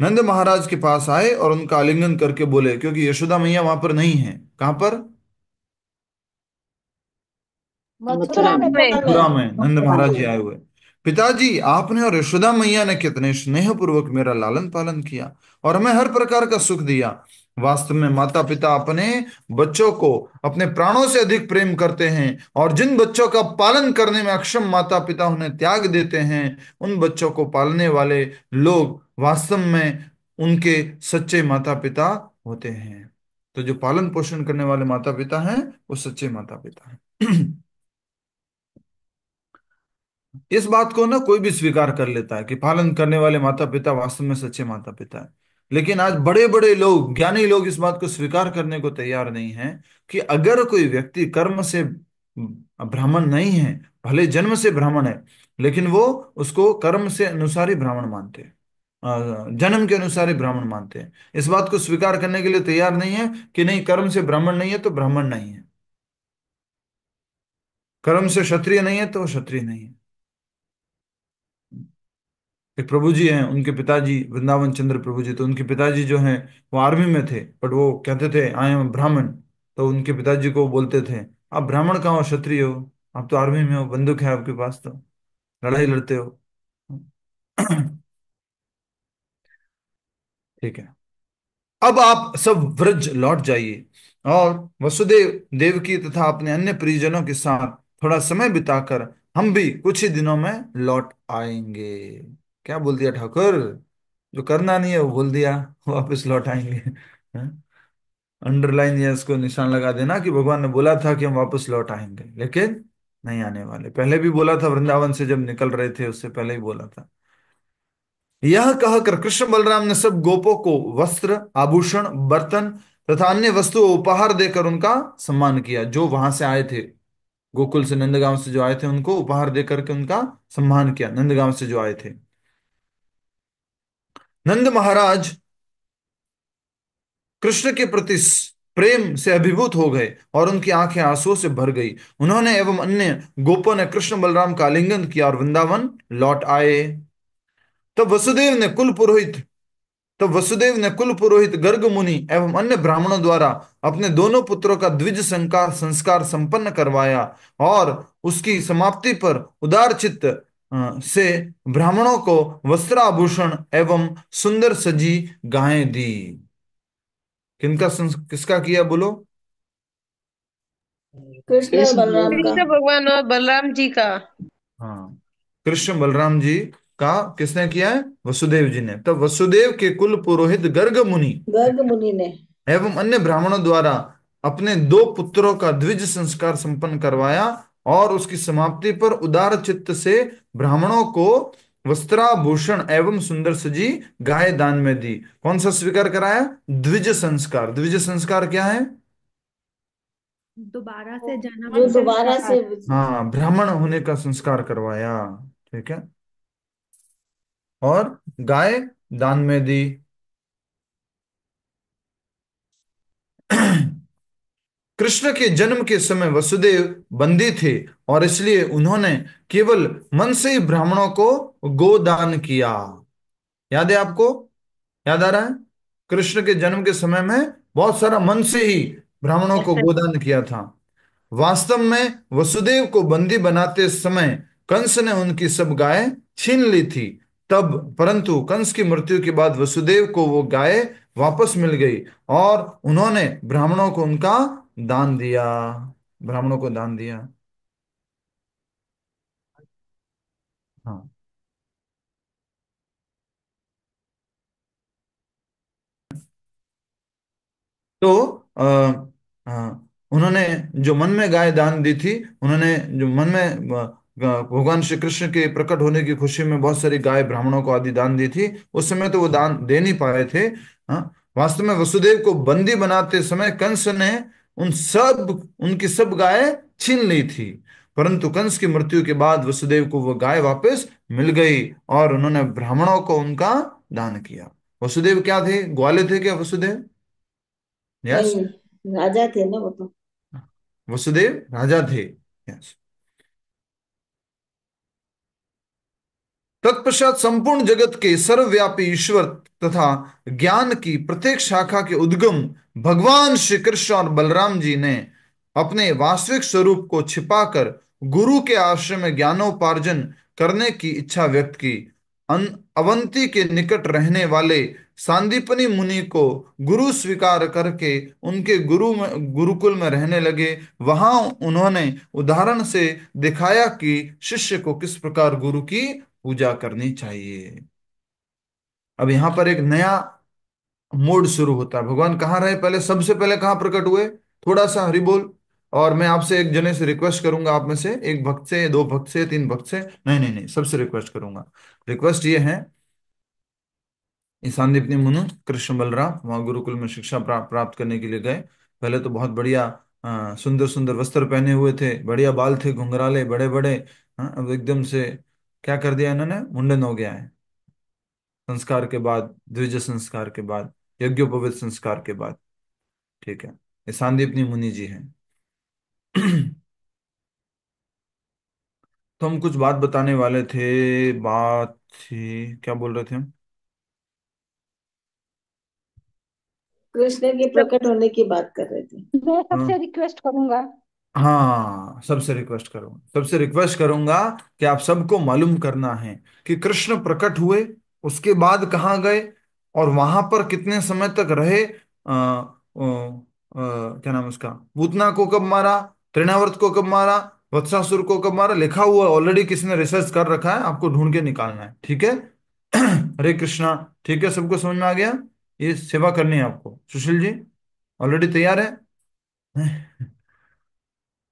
नंद महाराज के पास आए और उनका आलिंगन करके बोले, क्योंकि यशोदा मैया वहां पर नहीं है। कहां पर?
मथुरा
मथुरा में
में
मथुरा में नंद
मथुरा
महाराज जी
में।
आए हुए। पिताजी, आपने और यशोदा मैया ने कितने स्नेह पूर्वक मेरा लालन पालन किया और हमें हर प्रकार का सुख दिया। वास्तव में माता पिता अपने बच्चों को अपने प्राणों से अधिक प्रेम करते हैं, और जिन बच्चों का पालन करने में अक्षम माता पिता उन्हें त्याग देते हैं, उन बच्चों को पालने वाले लोग वास्तव में उनके सच्चे माता पिता होते हैं। तो जो पालन पोषण करने वाले माता पिता हैं वो सच्चे माता पिता हैं। इस बात को ना कोई भी स्वीकार कर लेता है कि पालन करने वाले माता पिता वास्तव में सच्चे माता पिता है। लेकिन आज बड़े बड़े लोग, ज्ञानी लोग इस बात को स्वीकार करने को तैयार नहीं है कि अगर कोई व्यक्ति कर्म से ब्राह्मण नहीं है, भले जन्म से ब्राह्मण है, लेकिन वो उसको कर्म से अनुसार ही ब्राह्मण मानते हैं, जन्म के अनुसार ही ब्राह्मण मानते हैं। इस बात को स्वीकार करने के लिए तैयार नहीं है कि नहीं, कर्म से ब्राह्मण नहीं है तो ब्राह्मण नहीं है, कर्म से क्षत्रिय नहीं है तो वो क्षत्रिय नहीं है। एक प्रभु जी हैं, उनके पिताजी वृंदावन चंद्र प्रभु जी, तो उनके पिताजी जो हैं वो आर्मी में थे, बट वो कहते थे आई एम ब्राह्मण। तो उनके पिताजी को बोलते थे, आप ब्राह्मण कहाँ हो, क्षत्रिय हो, आप तो आर्मी में हो, बंदूक है आपके पास, तो लड़ाई लड़ते हो। ठीक है, अब आप सब व्रज लौट जाइए और वसुदेव देवकी तथा अपने अन्य परिजनों के साथ थोड़ा समय बिताकर हम भी कुछ ही दिनों में लौट आएंगे। क्या बोल दिया ठाकुर? जो करना नहीं है वो बोल दिया, वापस लौट आएंगे। अंडरलाइन या इसको निशान लगा देना कि भगवान ने बोला था कि हम वापस लौट आएंगे, लेकिन नहीं आने वाले। पहले भी बोला था, वृंदावन से जब निकल रहे थे उससे पहले ही बोला था। यह कहकर कृष्ण बलराम ने सब गोपों को वस्त्र, आभूषण, बर्तन तथा अन्य वस्तु उपहार देकर उनका सम्मान किया। जो वहां से आए थे, गोकुल से, नंदगांव से जो आए थे, उनको उपहार देकर के उनका सम्मान किया, नंदगांव से जो आए थे। नंद महाराज कृष्ण के प्रति प्रेम से अभिभूत हो गए और उनकी आंखें आंसुओं से भर गई। उन्होंने एवं अन्य गोपों ने कृष्ण बलराम का आलिंगन किया और वृंदावन लौट आए। तब वसुदेव ने कुल पुरोहित तब वसुदेव ने कुल पुरोहित गर्ग मुनि एवं अन्य ब्राह्मणों द्वारा अपने दोनों पुत्रों का द्विज संस्कार संस्कार संपन्न करवाया, और उसकी समाप्ति पर उदार चित्त से ब्राह्मणों को वस्त्राभूषण एवं सुंदर सजी गायें दी। किसका किया बोलो?
कृष्ण और बलराम का।
कृष्ण भगवान और बलराम जी का।
हाँ, कृष्ण बलराम जी का किसने किया है? वसुदेव जी ने। तब वसुदेव के कुल पुरोहित गर्ग मुनि
गर्ग मुनि ने।
एवं अन्य ब्राह्मणों द्वारा अपने दो पुत्रों का द्विज संस्कार संपन्न करवाया, और उसकी समाप्ति पर उदार चित्त से ब्राह्मणों को वस्त्राभूषण एवं सुंदर सजी गाय दान में दी। कौन सा स्वीकार कराया? द्विज संस्कार। द्विज संस्कार क्या है?
दोबारा से जन्म
जो
लेना।
दोबारा से।
हाँ, ब्राह्मण होने का संस्कार करवाया। ठीक है। और गाय दान में दी। कृष्ण के जन्म के समय वसुदेव बंदी थे और इसलिए उन्होंने केवल मन से ही ब्राह्मणों को गोदान किया। याद है आपको? याद आ रहा है? कृष्ण के जन्म के समय में बहुत सारा मन से ही ब्राह्मणों को गोदान किया था। वास्तव में वसुदेव को बंदी बनाते समय कंस ने उनकी सब गायें छीन ली थी। तब परंतु कंस की मृत्यु के बाद वसुदेव को वो गाय वापस मिल गई और उन्होंने ब्राह्मणों को उनका दान दिया। ब्राह्मणों को दान दिया। हाँ। तो उन्होंने जो मन में गाय दान दी थी, उन्होंने जो मन में भगवान श्री कृष्ण के प्रकट होने की खुशी में बहुत सारी गाय ब्राह्मणों को आदि दान दी थी। उस समय तो वो दान दे नहीं पाए थे। हाँ, वास्तव में वसुदेव को बंदी बनाते समय कंस ने उनकी सब गाय छीन ली थी। परंतु कंस की मृत्यु के बाद वसुदेव को वो गाय वापस मिल गई और उन्होंने ब्राह्मणों को उनका दान किया। वसुदेव क्या थे? ग्वाले थे क्या वसुदेव? यस।
नहीं, राजा थे ना वो तो।
वसुदेव राजा थे। यस। तत्पश्चात संपूर्ण जगत के सर्वव्यापी ईश्वर तथा ज्ञान की प्रत्येक शाखा के उद्गम भगवान श्री कृष्ण और बलराम जी ने अपने वास्तविक स्वरूप को छिपाकर गुरु के आश्रम में ज्ञानोपार्जन करने की इच्छा व्यक्त की। अवंती के निकट रहने वाले सांदीपनी मुनि को गुरु स्वीकार करके उनके गुरुकुल में रहने लगे। वहां उन्होंने उदाहरण से दिखाया कि शिष्य को किस प्रकार गुरु की पूजा करनी चाहिए। अब यहां पर एक नया मोड शुरू होता है। भगवान कहाँ रहे पहले? सबसे पहले कहाँ प्रकट हुए? थोड़ा सा हरि बोल। और मैं आपसे एक जने से रिक्वेस्ट करूंगा, आप में से एक भक्त से, दो भक्त से, तीन भक्त से, नहीं नहीं नहीं, सबसे रिक्वेस्ट करूंगा। रिक्वेस्ट ये है, ईशान मुनु कृष्ण बलराम वहां गुरुकुल में शिक्षा प्राप्त करने के लिए गए। पहले तो बहुत बढ़िया सुंदर सुंदर वस्त्र पहने हुए थे, बढ़िया बाल थे घुंघराले बड़े बड़े। अब एकदम से क्या कर दिया इन्होंने? मुंडन हो गया है। संस्कार के बाद, द्विज संस्कार के बाद, यज्ञोपवीत संस्कार के बाद। ठीक है, ये सांदीपनी मुनि जी हैं। तो हम कुछ बात बताने वाले थे। बात थी, क्या बोल रहे थे हम?
कृष्ण के प्रकट होने की बात कर रहे थे।
मैं
हाँ
सबसे रिक्वेस्ट करूंगा।
हाँ, सबसे रिक्वेस्ट करूंगा, सबसे रिक्वेस्ट करूंगा कि आप सबको मालूम करना है कि कृष्ण प्रकट हुए, उसके बाद कहाँ गए और वहां पर कितने समय तक रहे। क्या नाम है उसका? पूतना को कब मारा, तृणावर्त को कब मारा, वत्सासुर को कब मारा, लिखा हुआ ऑलरेडी, किसी ने रिसर्च कर रखा है, आपको ढूंढ के निकालना है। ठीक है? हरे कृष्णा। ठीक है, सबको समझ में आ गया? ये सेवा करनी है आपको। सुशील जी ऑलरेडी तैयार है?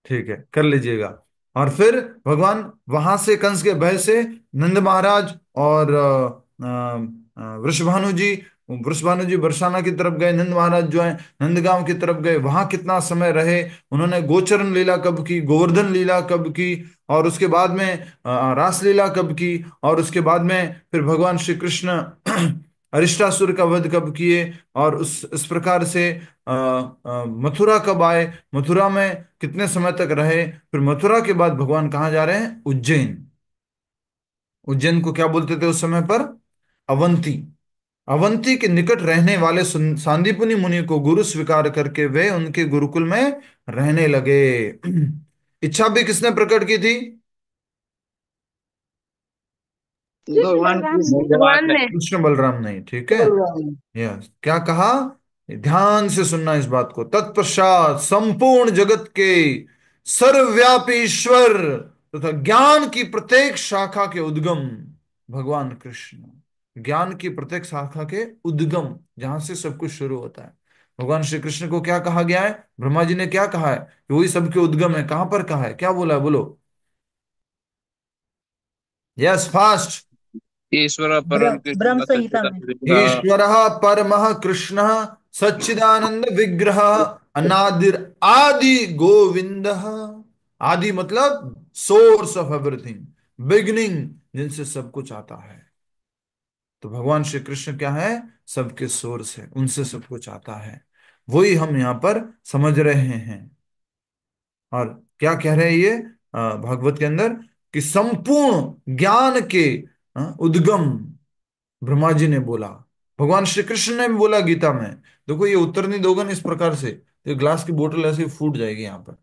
ठीक है, कर लीजिएगा। और फिर भगवान वहां से कंस के भय से नंद महाराज और वृषभानु जी बरसाना की तरफ गए। नंद महाराज जो है नंदगांव की तरफ गए। वहां कितना समय रहे? उन्होंने गोचरण लीला कब की, गोवर्धन लीला कब की, और उसके बाद में रास लीला कब की, और उसके बाद में फिर भगवान श्री कृष्ण अरिष्टासुर का वध कब किए, और उस इस प्रकार से मथुरा कब आए, मथुरा में कितने समय तक रहे, फिर मथुरा के बाद भगवान कहाँ जा रहे हैं? उज्जैन। उज्जैन को क्या बोलते थे उस समय पर? अवंती। अवंती के निकट रहने वाले सांदीपनि मुनि को गुरु स्वीकार करके वे उनके गुरुकुल में रहने लगे। इच्छा भी किसने प्रकट की थी?
कृष्ण
भगवान
बलराम
कृष्ण
ने।
भगवान ने।
कृष्ण बलराम नहीं। ठीक है?
भगवान।
यस, क्या कहा? ध्यान से सुनना इस बात को। तत्पश्चात संपूर्ण जगत के सर्वव्यापी ईश्वर तथा ज्ञान की प्रत्येक शाखा के उद्गम भगवान कृष्ण। ज्ञान की प्रत्येक शाखा के उद्गम, जहां से सब कुछ शुरू होता है। भगवान श्री कृष्ण को क्या कहा गया है? ब्रह्मा जी ने क्या कहा है कि वही सबके उद्गम है। कहां पर कहा है? क्या बोला है? बोलो। Yes, fast.
ईश्वर परम कृष्ण
ब्रह्म संहिता में।
विग्रह।
ईश्वर परमः कृष्ण सच्चिदानंद विग्रह अनादिर आदि गोविंद। आदि मतलब सोर्स ऑफ एवरीथिंग, बिगिनिंग, जिनसे सब कुछ आता है। तो भगवान श्री कृष्ण क्या है? सबके सोर्स है, उनसे सब कुछ आता है। वही हम यहाँ पर समझ रहे हैं। और क्या कह रहे हैं ये भागवत के अंदर? कि संपूर्ण ज्ञान के उद्गम ब्रह्मा जी ने बोला, भगवान श्री कृष्ण ने भी बोला गीता में। देखो ये उत्तर नहीं दोगे ना इस प्रकार से, तो ग्लास की बोतल ऐसे ही फूट जाएगी यहाँ पर।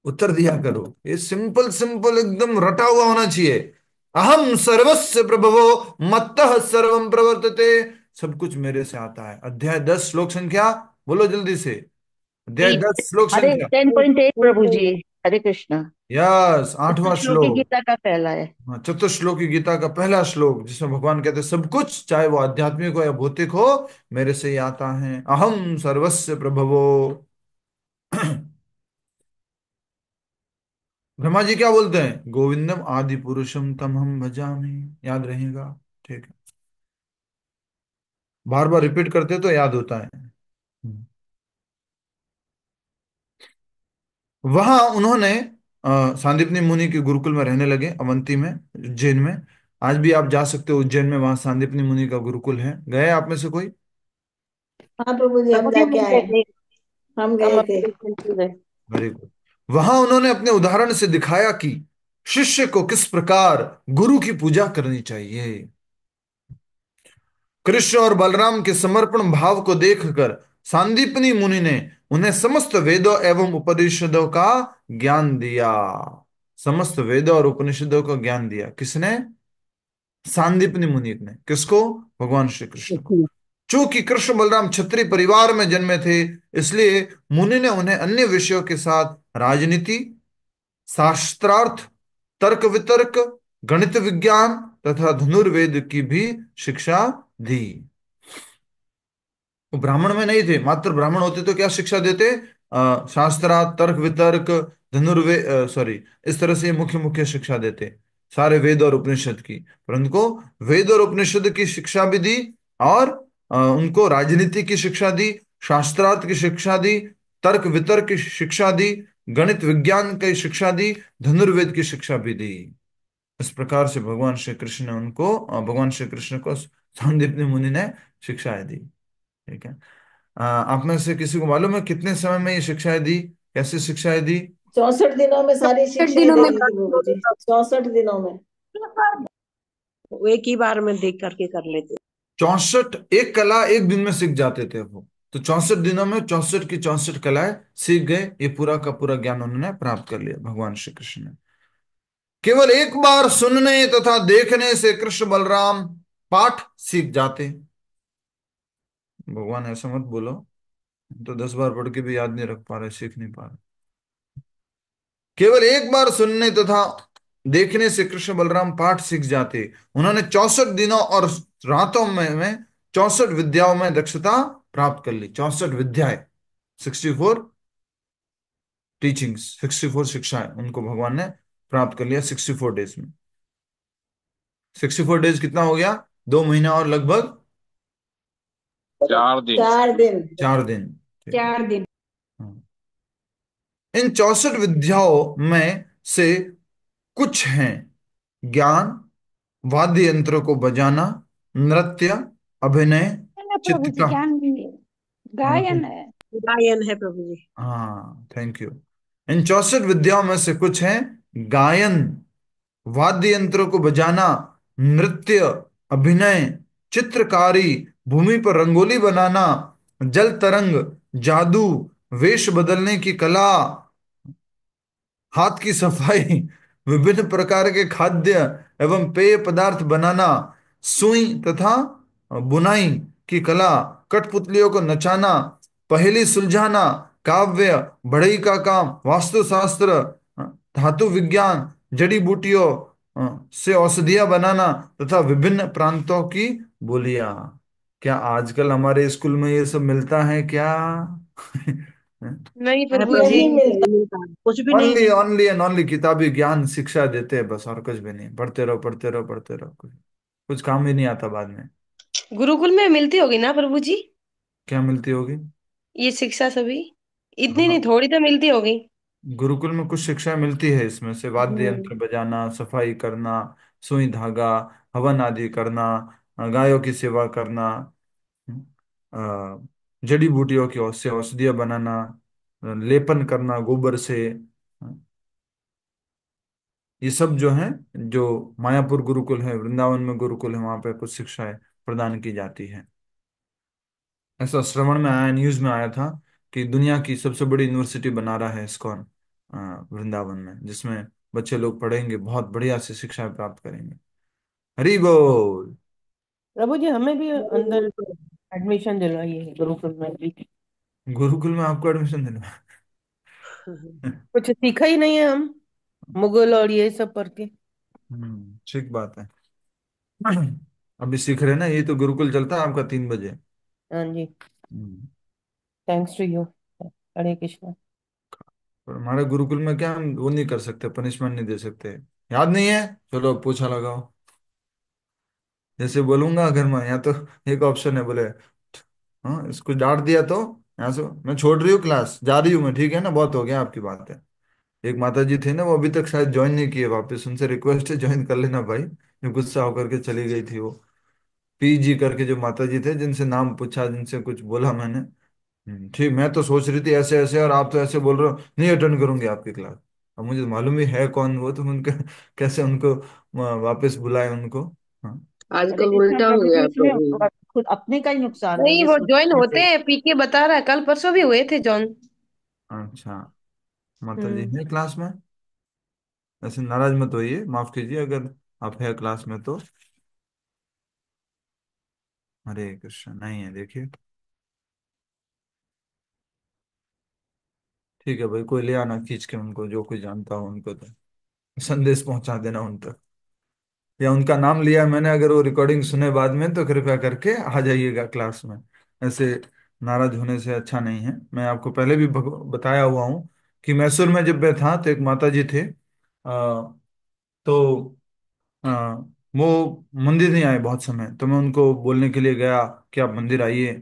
उत्तर दिया करो, ये सिंपल सिंपल एकदम रटा हुआ होना चाहिए। अहम सर्वस्य प्रभवो मत्तः सर्वम प्रवर्तते। सब कुछ मेरे से आता है। अध्याय 10 श्लोक संख्या बोलो जल्दी से। अध्याय
एक
10 श्लोक
अरे
संख्या।
10.8 प्रभु जी। हरे कृष्णा।
यस,
इतना
8वां
श्लोक की
श्लोक।
गीता का पहला है।
हाँ, चतुश्लोकी गीता का पहला श्लोक, जिसमें भगवान कहते हैं सब कुछ, चाहे वो आध्यात्मिक हो या भौतिक हो, मेरे से ही आता है। अहम सर्वस्य प्रभवो। ब्रह्मा जी क्या बोलते हैं? गोविंदम आदि पुरुषम तम हम भजामि। याद रहेगा? ठीक है, बार बार रिपीट करते तो याद होता है। वहां उन्होंने सांदीपनी मुनि के गुरुकुल में रहने लगे, अवंती में, उज्जैन में। आज भी आप जा सकते हो उज्जैन में, वहां सांदीपनी मुनि का गुरुकुल है। गए आप में से कोई?
हाँ प्रभु जी, हम
प्रभु जी
जाके
हम
आए
गए
हैं।
थे।
हम
हम
गए थे।
अपने से गए।
Very good. वहां उन्होंने अपने उदाहरण से दिखाया कि शिष्य को किस प्रकार गुरु की पूजा करनी चाहिए। कृष्ण और बलराम के समर्पण भाव को देखकर सांदीपनी मुनि ने उन्हें समस्त वेदों एवं उपनिषदों का ज्ञान दिया। समस्त वेदों और उपनिषदों का ज्ञान दिया किसने? सांदीपनी मुनि ने। किसको? भगवान श्री कृष्ण को। चूंकि कृष्ण बलराम क्षत्रिय परिवार में जन्मे थे, इसलिए मुनि ने उन्हें अन्य विषयों के साथ राजनीति, शास्त्रार्थ, तर्क वितर्क, गणित विज्ञान तथा धनुर्वेद की भी शिक्षा दी। वो ब्राह्मण में नहीं थे। मात्र ब्राह्मण होते तो क्या शिक्षा देते? शास्त्रार्थ, तर्क वितर्क, धनुर्वेद, सॉरी, इस तरह से मुख्य मुख्य शिक्षा देते, सारे वेद और उपनिषद की। परंतु वेद और उपनिषद की शिक्षा भी दी, और उनको राजनीति की शिक्षा दी, शास्त्रार्थ की शिक्षा दी, तर्क वितर्क की शिक्षा दी, गणित विज्ञान की शिक्षा दी, धनुर्वेद की शिक्षा भी दी। इस प्रकार से भगवान श्री कृष्ण ने उनको, भगवान श्री कृष्ण को सांदीपनि मुनि ने शिक्षाएं दी। ठीक है। आप में से किसी को मालूम है कितने समय में ये शिक्षाएं दी? कैसे शिक्षाएं दी?
64 दिनों में सारी
64
शिक्षाएं
दिनों
दे
में।
दी थी प्रभु जी, 64 दिनों में।
वो एक ही बार में देख करके कर लेते।
64, एक कला एक दिन में सीख जाते थे वो। तो 64 दिनों में 64 की 64 कलाएं सीख गए। ये पूरा का पूरा ज्ञान उन्होंने प्राप्त कर लिया भगवान श्री कृष्ण ने। केवल एक बार सुनने तथा देखने से कृष्ण बलराम पाठ सीख जाते। भगवान ऐसा मत बोलो, तो 10 बार पढ़ के भी याद नहीं रख पा रहे, सीख नहीं पा रहे। केवल एक बार सुनने तथा देखने से कृष्ण बलराम पाठ सीख जाते। उन्होंने 64 दिनों और रातों में 64 विद्याओं में दक्षता प्राप्त कर ली। 64 विद्याएं, 64 टीचिंग्स, 64 शिक्षाएं उनको भगवान ने प्राप्त कर लिया 64 डेज में। 64 डेज कितना हो गया? 2 महीना और लगभग
4 दिन।
4 दिन।
4 दिन। ठीक है।
4 दिन।
हाँ। इन 64 विद्याओं में से कुछ हैं ज्ञान, वाद्य यंत्रों को बजाना, नृत्य, अभिनय,
है ना प्रभु जी,
चित्रकार।
ज्ञान नहीं है,
हाँ
गायन है।
गायन है प्रभु जी।
हाँ, थैंक यू। इन 64 विद्याओं में से कुछ हैं गायन, वाद्य यंत्रों को बजाना, नृत्य, अभिनय, चित्रकारी, भूमि पर रंगोली बनाना, जल तरंग, जादू, वेश बदलने की कला, हाथ की सफाई, विभिन्न प्रकार के खाद्य एवं पेय पदार्थ बनाना, सुई तथा बुनाई की कला, कठपुतलियों को नचाना, पहेली सुलझाना, काव्य, बढ़ई का काम, वास्तुशास्त्र, धातु विज्ञान, जड़ी बूटियों से औषधियां बनाना तथा विभिन्न प्रांतों की बोलियां। क्या आजकल हमारे स्कूल में ये सब मिलता है क्या?
नहीं
हाँ
प्रभु जी,
प्रभु
नहीं
जी।
मिलता।
नहीं मिलता, कुछ भी नहीं
ओनली
है।
ओनली एंड ओनली किताबी ज्ञान शिक्षा देते हैं बस, और कुछ भी नहीं। पढ़ते रहो पढ़ते रहो पढ़ते रहो, कुछ कुछ काम ही नहीं आता बाद में।
गुरुकुल में मिलती होगी ना प्रभु जी,
क्या मिलती होगी?
ये शिक्षा सभी? इतनी
हाँ,
नहीं, थोड़ी तो मिलती होगी।
गुरुकुल में कुछ शिक्षा मिलती है। इसमें से वाद्य
हम्म।
यंत्र बजाना, सफाई करना, सुई धागा, हवन आदि करना, गायों की सेवा करना, जड़ी बूटियों की से औषधियाँ बनाना, लेपन करना गोबर से, ये सब जो है, जो मायापुर गुरुकुल है, वृंदावन में गुरुकुल है, वहां पे कुछ शिक्षाएं प्रदान की जाती है। ऐसा श्रवण में आया, न्यूज में आया था कि दुनिया की सबसे बड़ी यूनिवर्सिटी बना रहा है इस्कॉन वृंदावन में, जिसमें बच्चे लोग पढ़ेंगे, बहुत बढ़िया से शिक्षा प्राप्त करेंगे। हरी बोल।
प्रभु जी हमें भी अंदर एडमिशन दिलवाइए गुरुकुल में भी।
गुरुकुल में आपको एडमिशन देना
कुछ सीखा ही नहीं है हम, मुगल और ये सब पढ़ के।
ठीक बात है। अभी सीख रहे हैं ना, ये तो गुरुकुल चलता है आपका 3 बजे।
हाँ जी।
हम्म,
थैंक्स टू यू। हरे कृष्णा।
पर हमारे गुरुकुल में क्या, हम वो नहीं कर सकते, पनिशमेंट नहीं दे सकते। याद नहीं है, चलो पूछा लगाओ, जैसे बोलूंगा घर में, या तो एक ऑप्शन है, बोले हाँ इसको डांट दिया तो यहाँ से मैं छोड़ रही हूँ क्लास, जा रही हूँ मैं, ठीक है ना, बहुत हो गया आपकी बात है। एक माता जी थे ना, वो अभी तक शायद ज्वाइन नहीं किए, वापस उनसे रिक्वेस्ट है ज्वाइन कर लेना भाई, जो गुस्सा होकर के चली गई थी वो। पीजी करके जो माता जी थे, जिनसे नाम पूछा, जिनसे कुछ बोला मैंने, ठीक, मैं तो सोच रही थी ऐसे ऐसे, और आप तो ऐसे बोल रहे हो, नहीं अटेंड करूंगी आपकी क्लास। अब मुझे मालूम ही है कौन वो, तो उनके कैसे उनको वापस बुलाए उनको। हाँ।
हरे
आजकल
कृष्णा
उल्टा हो
प्रभु जी,
गया
इसमें
प्रभु।
खुद अपने का ही नुकसान है
नहीं
ये
वो ज्वाइन
सोचने
होते
से।
हैं, पीके बता रहा है, कल परसों भी हुए थे जॉइन।
अच्छा, माता जी
हम्म।
है क्लास में? ऐसे नाराज मत होइए, माफ कीजिए अगर आप है क्लास में तो। हरे कृष्ण नहीं है, देखिए, ठीक है भाई, कोई ले आना खींच के उनको, जो कोई जानता हो उनको, तो संदेश पहुंचा देना उन तक, या उनका नाम लिया मैंने, अगर वो रिकॉर्डिंग सुने बाद में, तो कृपया करके आ जाइएगा क्लास में। ऐसे नाराज होने से अच्छा नहीं है। मैं आपको पहले भी बताया हुआ हूँ कि मैसूर में जब मैं था, तो एक माता जी थे, तो आ, वो मंदिर नहीं आए बहुत समय, तो मैं उनको बोलने के लिए गया कि आप मंदिर आइए।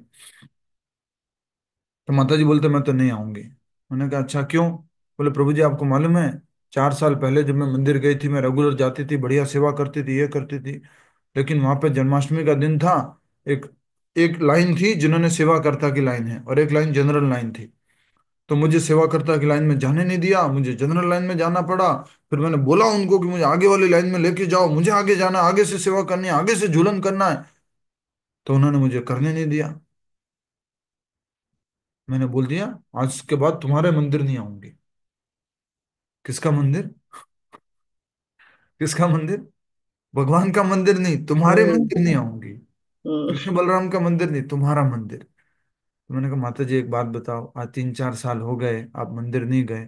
तो माता जी बोलते मैं तो नहीं आऊंगी। मैंने कहा अच्छा क्यों? बोले प्रभु जी आपको मालूम है, 4 साल पहले जब मैं मंदिर गई थी, मैं रेगुलर जाती थी, बढ़िया सेवा करती थी, ये करती थी, लेकिन वहां पे जन्माष्टमी का दिन था, एक एक लाइन थी जिन्होंने सेवाकर्ता की लाइन है, और एक लाइन जनरल लाइन थी। तो मुझे सेवाकर्ता की लाइन में जाने नहीं दिया, मुझे जनरल लाइन में जाना पड़ा। फिर मैंने बोला उनको कि मुझे आगे वाली लाइन में लेके जाओ, मुझे आगे जाना है, आगे से सेवा करनी है, आगे से झूलन करना है। तो उन्होंने मुझे करने नहीं दिया। मैंने बोल दिया आज के बाद तुम्हारे मंदिर नहीं आऊंगी। किसका मंदिर? किसका मंदिर? भगवान का मंदिर नहीं, तुम्हारे मंदिर नहीं आऊंगी।
हम्म।
कृष्ण बलराम का मंदिर नहीं, तुम्हारा मंदिर। तो मैंने कहा माता जी एक बात बताओ, आज 3-4 साल हो गए आप मंदिर नहीं गए,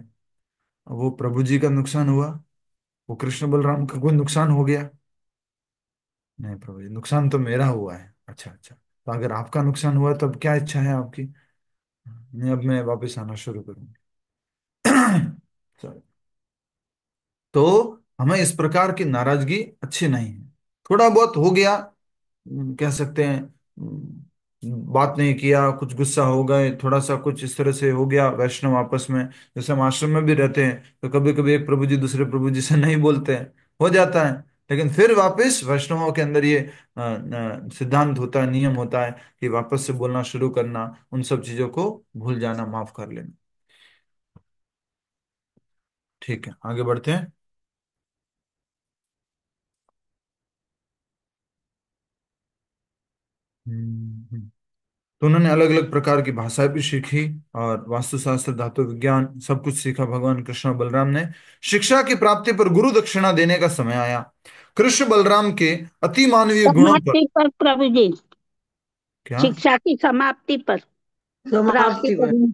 वो प्रभु जी का नुकसान हुआ, वो कृष्ण बलराम का कोई नुकसान हो गया? नहीं प्रभु जी, नुकसान तो मेरा हुआ है। अच्छा अच्छा, तो अगर आपका नुकसान हुआ तब क्या इच्छा है आपकी? नहीं, अब मैं वापस आना शुरू करूंगी। चलो, तो हमें इस प्रकार की नाराजगी अच्छी नहीं है। थोड़ा बहुत हो गया, कह सकते हैं, बात नहीं किया, कुछ गुस्सा हो गए, थोड़ा सा कुछ इस तरह से हो गया वैष्णव आपस में, जैसे हम आश्रम में भी रहते हैं, तो कभी कभी एक प्रभु जी दूसरे प्रभु जी से नहीं बोलते हैं, हो जाता है। लेकिन फिर वापस वैष्णवों के अंदर ये सिद्धांत होता है, नियम होता है कि वापस से बोलना शुरू करना, उन सब चीजों को भूल जाना, माफ कर लेना। ठीक है, आगे बढ़ते हैं। हम्म। तो उन्होंने अलग अलग प्रकार की भाषाएं भी सीखी, और वास्तुशास्त्र, धातु विज्ञान, सब कुछ सीखा भगवान कृष्ण और बलराम ने। शिक्षा की प्राप्ति पर गुरु दक्षिणा देने का समय आया। कृष्ण बलराम के अति मानवीय गुणों पर।
समाप्ति पर प्रभु जी,
क्या?
शिक्षा की समाप्ति पर प्राप्ति
समाप्ति पर।
करनी।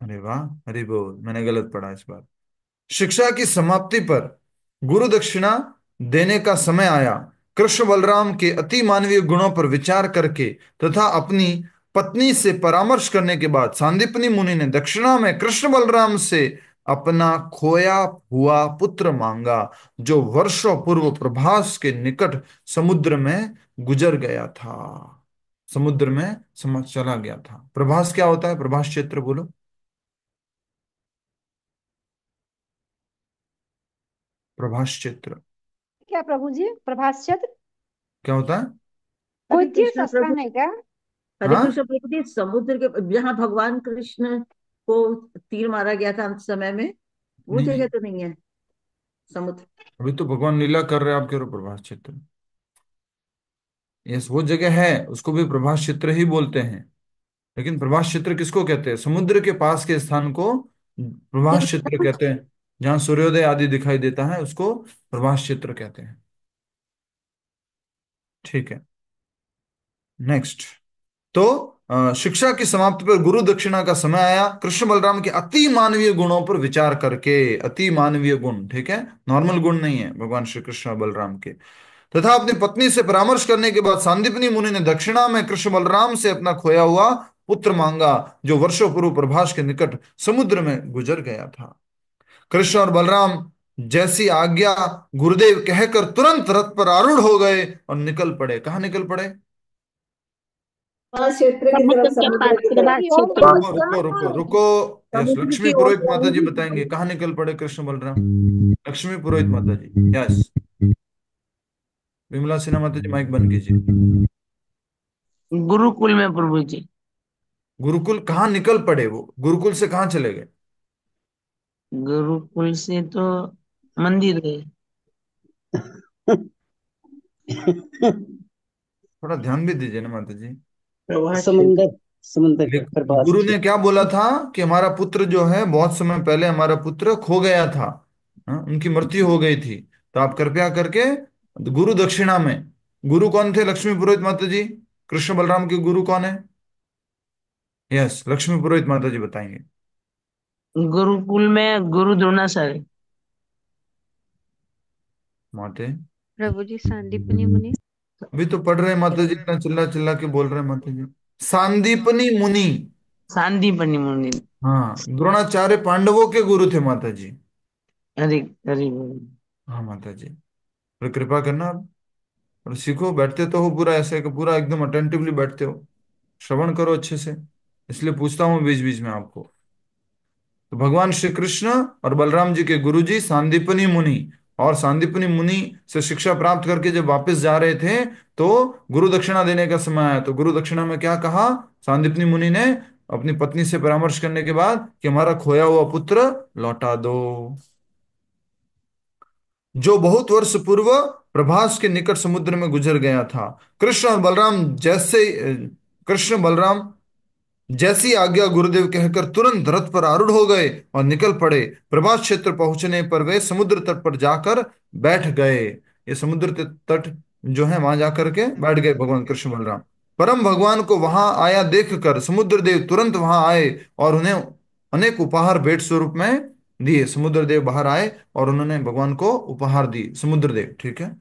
अरे वाह, अरे बोल, मैंने गलत पढ़ा इस बार। शिक्षा की समाप्ति पर गुरु दक्षिणा देने का समय आया। कृष्ण बलराम के अति मानवीय गुणों पर विचार करके तथा अपनी पत्नी से परामर्श करने के बाद सांदीपनि मुनि ने दक्षिणा में कृष्ण बलराम से अपना खोया हुआ पुत्र मांगा, जो वर्षों पूर्व प्रभास के निकट समुद्र में गुजर गया था। समुद्र में चला गया था। प्रभास क्या होता है? प्रभास क्षेत्र बोलो। प्रभास क्षेत्र।
क्या प्रभु जी, प्रभास चंद्र
क्या होता है?
हरे
कोई
कृष्ण प्रभु,
स्थान है क्या?
हरे
हाँ,
कृष्ण प्रभु जी, समुद्र के जहाँ भगवान कृष्ण को तीर मारा गया था अंत समय में, वो
नहीं
जगह
नहीं,
तो नहीं है समुद्र?
अभी तो भगवान लीला कर रहे हैं आपके ऊपर प्रभास चित्र। यस, वो जगह है, उसको भी प्रभास चित्र ही बोलते हैं। लेकिन प्रभास चित्र किसको कहते हैं? समुद्र के पास के स्थान को प्रभास चित्र कहते हैं। जहां सूर्योदय आदि दिखाई देता है उसको प्रभास चित्र कहते हैं। ठीक है, नेक्स्ट। तो शिक्षा की समाप्ति पर गुरु दक्षिणा का समय आया। कृष्ण बलराम के अति मानवीय गुणों पर विचार करके, अति मानवीय गुण, ठीक है, नॉर्मल गुण नहीं है भगवान श्री कृष्ण और बलराम के, तथा अपनी पत्नी से परामर्श करने के बाद सांदीपनी मुनि ने दक्षिणा में कृष्ण बलराम से अपना खोया हुआ पुत्र मांगा, जो वर्षों पूर्व प्रभास के निकट समुद्र में गुजर गया था। कृष्ण और बलराम जैसी आज्ञा गुरुदेव कहकर तुरंत रथ पर आरूढ़ हो गए और निकल पड़े। कहाँ निकल पड़े?
वहाँ क्षेत्र की तरफ,
समुद्र के
समुद्र
पास
की
प्रभास
तरफ।
क्षेत्र में।
रुको रुको रुको रुको। यस,
समुद्र
लक्ष्मी
की ओर
पुरोहित माता जी
जाएंगे।
बताएंगे कहाँ निकल पड़े कृष्ण बलराम। लक्ष्मी पुरोहित माता जी, यस। विमला सिन्हा माता जी माइक बंद कीजिए।
गुरुकुल में प्रभु जी।
गुरुकुल कहाँ निकल पड़े? वो गुरुकुल से कहाँ चले गए?
गुरुकुल से तो मंदिर गए।
थोड़ा ध्यान भी दीजिए ना माता जी।
समुंदर, समुंदर प्रभास
गुरु ने
क्षेत्र।
क्या बोला था कि हमारा पुत्र जो है, बहुत समय पहले हमारा पुत्र खो गया था। हाँ, उनकी मृत्यु हो गई थी। तो आप कृपया करके गुरु दक्षिणा में, गुरु कौन थे? लक्ष्मी पुरोहित माता जी। कृष्ण बलराम के गुरु कौन है? यस, लक्ष्मी पुरोहित माता जी बताएंगे।
गुरुकुल में गुरु द्रोणाचार्य।
माते
प्रभु जी सांदीपनी मुनि।
अभी तो पढ़ रहे हैं माता जी, इतना चिल्ला चिल्ला के बोल रहे हैं माता जी। सांदीपनी मुनि।
सांदीपनि मुनि।
हाँ, द्रोणाचार्य पांडवों के गुरु थे माता जी।
हरे हरे बोल।
हाँ माता जी, और कृपा करना आप, और सीखो। बैठते तो हो पूरा ऐसे कि पूरा एकदम अटेंटिवली बैठते हो, श्रवण करो अच्छे से, इसलिए पूछता हूँ बीच बीच में आपको। तो भगवान श्री कृष्ण और बलराम जी के गुरु जी सांदीपनी मुनि, और सांदीपनी मुनि से शिक्षा प्राप्त करके जब वापस जा रहे थे तो गुरु दक्षिणा देने का समय आया। तो गुरु दक्षिणा में क्या कहा सांदीपनी मुनि ने अपनी पत्नी से परामर्श करने के बाद कि हमारा खोया हुआ पुत्र लौटा दो, जो बहुत वर्ष पूर्व प्रभास के निकट समुद्र में गुजर गया था। कृष्ण और बलराम जैसे कृष्ण बलराम जैसी आज्ञा गुरुदेव कहकर तुरंत रथ पर आरूढ़ हो गए और निकल पड़े। प्रभास क्षेत्र पहुंचने पर वे समुद्र तट पर जाकर बैठ गए। ये समुद्र तट जो है वहां जाकर के बैठ गए भगवान कृष्ण बलराम। परम भगवान को वहां आया देखकर समुद्र देव तुरंत वहां आए और उन्हें अनेक उपहार भेंट स्वरूप में दिए। समुद्र देव बाहर आए और उन्होंने भगवान को उपहार दी, समुद्र देव, ठीक है।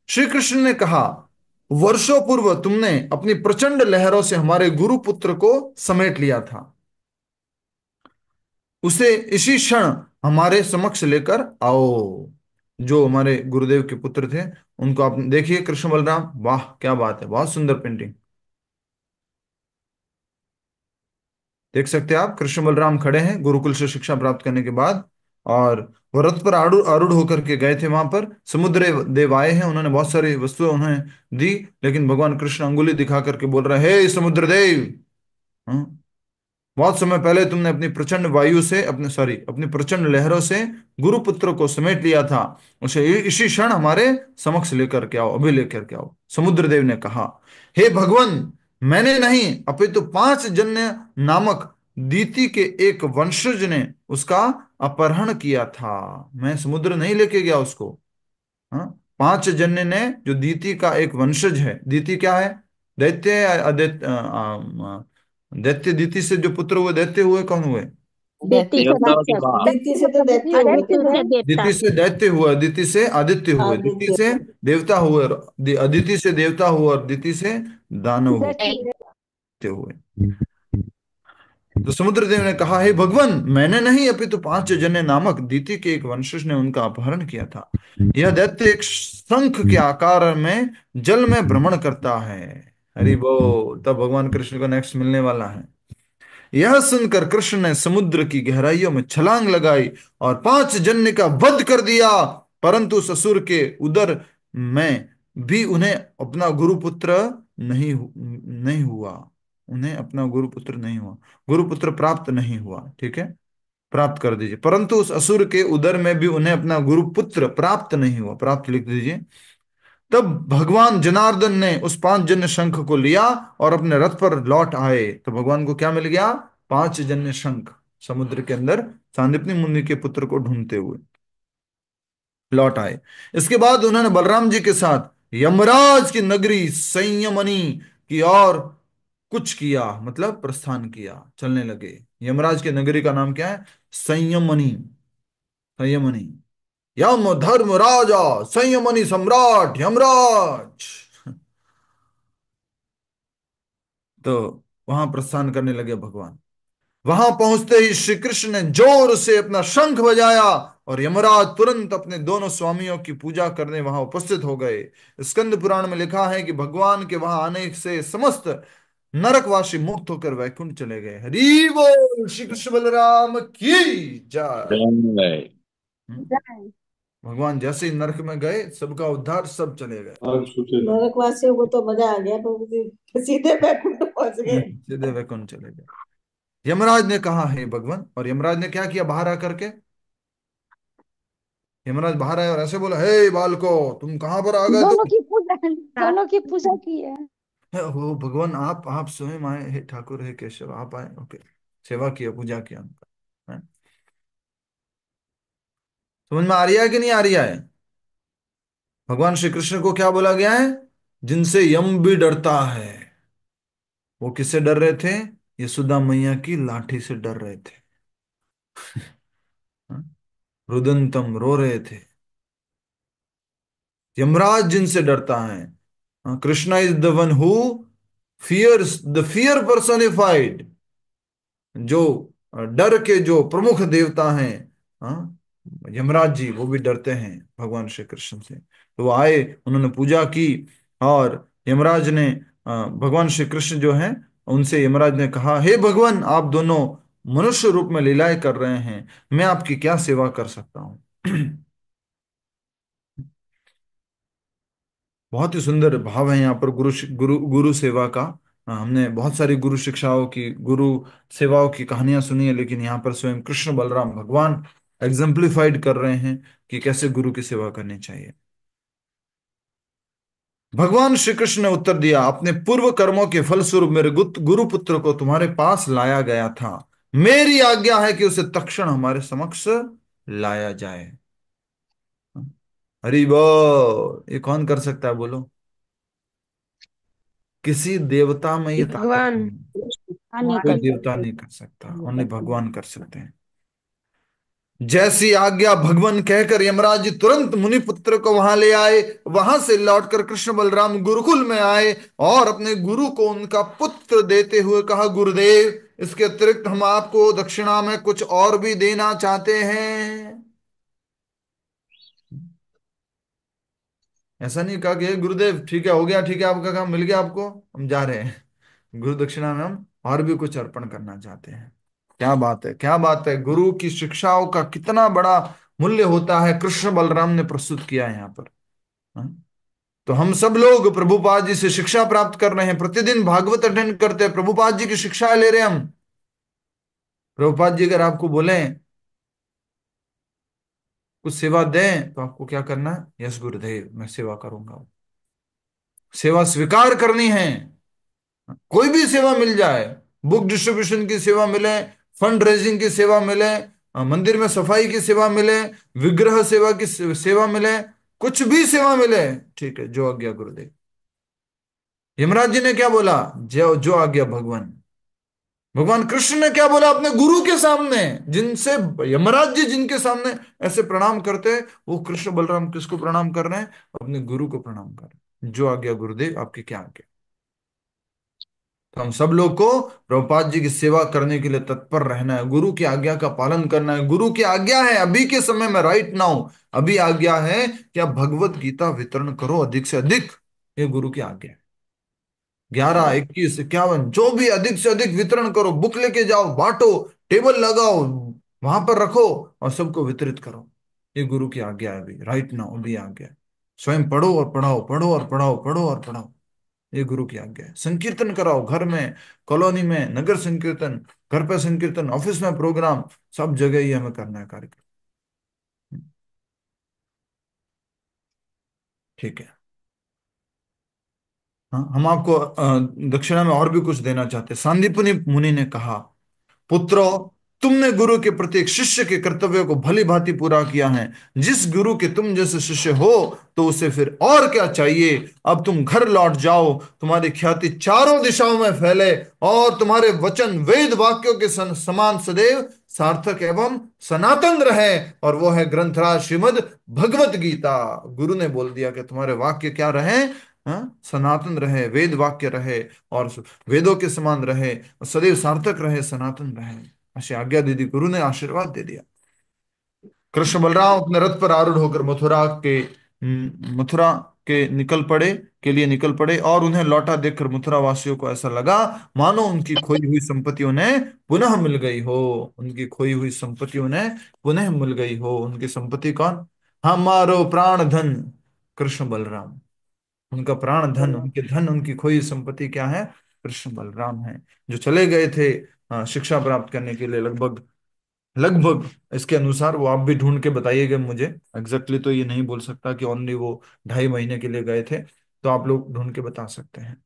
श्री कृष्ण ने कहा, वर्षों पूर्व तुमने अपनी प्रचंड लहरों से हमारे गुरु पुत्र को समेट लिया था, उसे इसी क्षण हमारे समक्ष लेकर आओ। जो हमारे गुरुदेव के पुत्र थे उनको आप देखिए, कृष्ण बलराम, वाह क्या बात है, बहुत सुंदर पेंटिंग। देख सकते हैं आप, कृष्ण बलराम खड़े हैं गुरुकुल से शिक्षा प्राप्त करने के बाद, और वो रथ पर आरूढ़ आरूढ़ होकर के गए थे वहां पर। समुद्र देव आए हैं, उन्होंने बहुत सारी वस्तुएं उन्हें दी, लेकिन भगवान कृष्ण अंगुली दिखा करके बोल रहे हैं, हे समुद्र देव, हाँ, बहुत समय पहले तुमने अपनी प्रचंड वायु से, अपनी प्रचंड लहरों से गुरुपुत्र को समेट लिया था, उसे इसी क्षण हमारे समक्ष लेकर के आओ, अभी लेकर के आओ। समुद्रदेव ने कहा, हे भगवान, मैंने नहीं अपितु पांच जन्य नामक दीति के एक वंशज ने उसका अपहरण किया था। मैं समुद्र नहीं लेके गया उसको। हाँ, पांच जन्य ने, जो दीति का एक वंशज है, दीति क्या है? दैत्य है, दैत्य दीति से जो पुत्र हुए, दैत्य हुए, कौन हुए?
दीप्ति से
देवताओं की
राक्षस।
माँ।
दीप्ति से तो दैत्य हुए
आदित्य
थे।
से देवता।
दीति से दैत्य हुआ, दीति से आदित्य हुए, दीति
आदित्य।
से देवता हुए, अदिति से देवता हुआ, और दीति से दानव हुए, दैत्य हुए। तो समुद्रदेव ने कहा, हे भगवान, मैंने नहीं अपितु पांच जन्य नामक दीति के एक वंशज ने उनका अपहरण किया था। यह दैत्य एक शंख के आकार में जल में भ्रमण करता है। हरि बोल। तब भगवान कृष्ण को नेक्स्ट मिलने वाला है। यह सुनकर कृष्ण ने समुद्र की गहराइयों में छलांग लगाई और पांच जन्य का वध कर दिया परंतु उस असुर के उदर में भी उन्हें अपना गुरुपुत्र नहीं हुआ। उन्हें अपना गुरुपुत्र नहीं हुआ, गुरुपुत्र प्राप्त नहीं हुआ। ठीक है, प्राप्त कर दीजिए, परंतु उस असुर के उदर में भी उन्हें अपना गुरुपुत्र प्राप्त नहीं हुआ, प्राप्त लिख दीजिए। तब भगवान जनार्दन ने उस पांच जन्य शंख को लिया और अपने रथ पर लौट आए। तो भगवान को क्या मिल गया? पांच जन्य शंख, समुद्र के अंदर सांदीपनि मुनि के पुत्र को ढूंढते हुए लौट आए। इसके बाद उन्होंने बलराम जी के साथ यमराज की नगरी संयमनी की ओर कुछ किया, मतलब प्रस्थान किया, चलने लगे। यमराज की नगरी का नाम क्या है? संयमनी। संयमनी, यम धर्म राजा संयमनी सम्राट यमराज। तो वहां प्रस्थान करने लगे भगवान। वहां पहुंचते ही श्री कृष्ण ने जोर से अपना शंख बजाया और यमराज तुरंत अपने दोनों स्वामियों की पूजा करने वहां उपस्थित हो गए। स्कंद पुराण में लिखा है कि भगवान के वहां आने से समस्त नरकवासी मुक्त होकर वैकुंठ चले गए। हरि बोल, श्री कृष्ण बलराम की जय। हम्म?
जय।
भगवान जैसे ही नरक में गए, सबका उद्धार, सब चले गए।
नरकवासियों को तो मजा आ गया, प्रभु जी सीधे बैकुंठ पहुंच गए।
सीधे वैकुंठ चले गए। यमराज ने कहा, हे भगवान, और यमराज ने क्या किया? बाहर आकर के, यमराज बाहर आए और ऐसे बोला, हे बालको, तुम कहां पर आ गए?
दोनों की पूजा की है।
हो भगवान, आप स्वयं आए, हे ठाकुर, हे केशव, आप आए। ओके, सेवा किया, पूजा किया उनका। है? समझ में आ रही है कि नहीं आ रही है? भगवान श्री कृष्ण को क्या बोला गया है? जिनसे यम भी डरता है। वो किससे डर रहे थे? यशोदा मैया की लाठी से डर रहे थे। हाँ? रुदंतम, रो रहे थे। यमराज जिनसे डरता है, Krishna is the one who fears, the fear personified. जो डर के जो प्रमुख देवता हैं, हाँ, यमराज जी, वो भी डरते हैं भगवान श्री कृष्ण से। तो वो आए, उन्होंने पूजा की, और यमराज ने भगवान श्री कृष्ण जो हैं, उनसे यमराज ने कहा, हे भगवान, आप दोनों मनुष्य रूप में लीलाएं कर रहे हैं, मैं आपकी क्या सेवा कर सकता हूं? बहुत ही सुंदर भाव है यहाँ पर गुरु सेवा का। हमने बहुत सारी गुरु शिक्षाओं की, गुरु सेवाओं की कहानियां सुनी है, लेकिन यहाँ पर स्वयं कृष्ण बलराम भगवान एग्जाम्प्लीफाइड कर रहे हैं कि कैसे गुरु की सेवा करनी चाहिए। भगवान श्री कृष्ण ने उत्तर दिया, अपने पूर्व कर्मों के फलस्वरूप मेरे गुरु पुत्र को तुम्हारे पास लाया गया था। मेरी आज्ञा है कि उसे तत्क्षण हमारे समक्ष लाया जाए। हरि बोल। ये कौन कर सकता है, बोलो? किसी देवता में ये ताकत
भगवान।
नहीं,
नहीं
कोई
कर
देवता
सकते।
नहीं कर सकता, ओनली भगवान कर सकते हैं। जैसी आज्ञा भगवान कहकर यमराज जी तुरंत मुनि पुत्र को वहां ले आए। वहां से लौटकर कृष्ण बलराम गुरुकुल में आए और अपने गुरु को उनका पुत्र देते हुए कहा, गुरुदेव, इसके अतिरिक्त हम आपको दक्षिणा में कुछ और भी देना चाहते हैं। ऐसा नहीं कहा कि "हे गुरुदेव, ठीक है, हो गया, ठीक है, आपका काम मिल गया, आपको, हम जा रहे हैं"। गुरु दक्षिणा में हम और भी कुछ अर्पण करना चाहते हैं। क्या बात है, क्या बात है! गुरु की शिक्षाओं का कितना बड़ा मूल्य होता है, कृष्ण बलराम ने प्रस्तुत किया है यहाँ पर। हाँ? तो हम सब लोग प्रभुपाद जी से शिक्षा प्राप्त कर रहे हैं, प्रतिदिन भागवत अटेंड करते हैं, प्रभुपाद जी की शिक्षा ले रहे हैं हम। प्रभुपाद जी अगर आपको बोले कुछ सेवा दें, तो आपको क्या करना है? यस गुरुदेव, मैं सेवा करूंगा। सेवा स्वीकार करनी है। कोई भी सेवा मिल जाए, बुक डिस्ट्रीब्यूशन की सेवा मिले, फंड रेजिंग की सेवा मिले, मंदिर में सफाई की सेवा मिले, विग्रह सेवा की सेवा मिले, कुछ भी सेवा मिले, ठीक है, जो आज्ञा गुरुदेव। यमराज जी ने क्या बोला? जो जो आज्ञा भगवान। भगवान कृष्ण ने क्या बोला अपने गुरु के सामने? जिनसे यमराज जी जिनके सामने ऐसे प्रणाम करते हैं, वो कृष्ण बलराम किसको प्रणाम कर रहे हैं? अपने गुरु को प्रणाम कर रहे हैं। जो आज्ञा गुरुदेव, आपकी क्या आज्ञा। तो हम सब लोग को प्रभुपाद जी की सेवा करने के लिए तत्पर रहना है, गुरु की आज्ञा का पालन करना है। गुरु की आज्ञा है अभी के समय में, राइट नाउ, अभी आज्ञा है कि आप भगवत गीता वितरण करो अधिक से अधिक। ये गुरु की आज्ञा है। 11, 21, 51, जो भी अधिक से अधिक वितरण करो, बुक लेके जाओ, बांटो, टेबल लगाओ, वहां पर रखो और सबको वितरित करो। ये गुरु की आज्ञा है अभी, राइट नाउ अभी आज्ञा है। स्वयं पढ़ो और पढ़ाओ, पढ़ो और पढ़ाओ, पढ़ो और पढ़ाओ, ये गुरु की आज्ञा है। संकीर्तन कराओ, घर में, कॉलोनी में नगर संकीर्तन, घर पे संकीर्तन, ऑफिस में प्रोग्राम, सब जगह ही हमें करना है कार्यक्रम। ठीक है। हाँ, हम आपको दक्षिणा में और भी कुछ देना चाहते हैं। सांदीपनि मुनि ने कहा, पुत्रो, तुमने गुरु के प्रति एक शिष्य के कर्तव्य को भली भांति पूरा किया है। जिस गुरु के तुम जैसे शिष्य हो तो उसे फिर और क्या चाहिए। अब तुम घर लौट जाओ, तुम्हारी ख्याति चारों दिशाओं में फैले और तुम्हारे वचन वेद वाक्यों के समान सदैव सार्थक एवं सनातन रहे, और वो है ग्रंथराज श्रीमद् भगवत गीता। गुरु ने बोल दिया कि तुम्हारे वाक्य क्या रहे, हाँ, सनातन रहे, वेद वाक्य रहे और वेदों के समान रहे, सदैव सार्थक रहे, सनातन रहे। ऐसी आज्ञा दे दी, गुरु ने आशीर्वाद दे दिया। कृष्ण बलराम अपने रथ पर आरूढ़ होकर मथुरा के निकल पड़े, और उन्हें लौटा देखकर मथुरा वासियों को ऐसा लगा मानो उनकी खोई हुई संपत्तियों ने पुनः मिल गई हो। उनकी खोई हुई संपत्तियों ने पुनः मिल गई हो। उनकी संपत्ति कौन? हमारो प्राण धन कृष्ण बलराम। उनका प्राण धन, उनके धन, उनकी खोई संपत्ति क्या है? कृष्ण बलराम है, जो चले गए थे शिक्षा प्राप्त करने के लिए। लगभग लगभग इसके अनुसार, वो आप भी ढूंढ के बताइएगा मुझे, एग्जैक्टली तो ये नहीं बोल सकता कि ओनली वो 2.5 महीने के लिए गए थे, तो आप लोग ढूंढ के बता सकते हैं।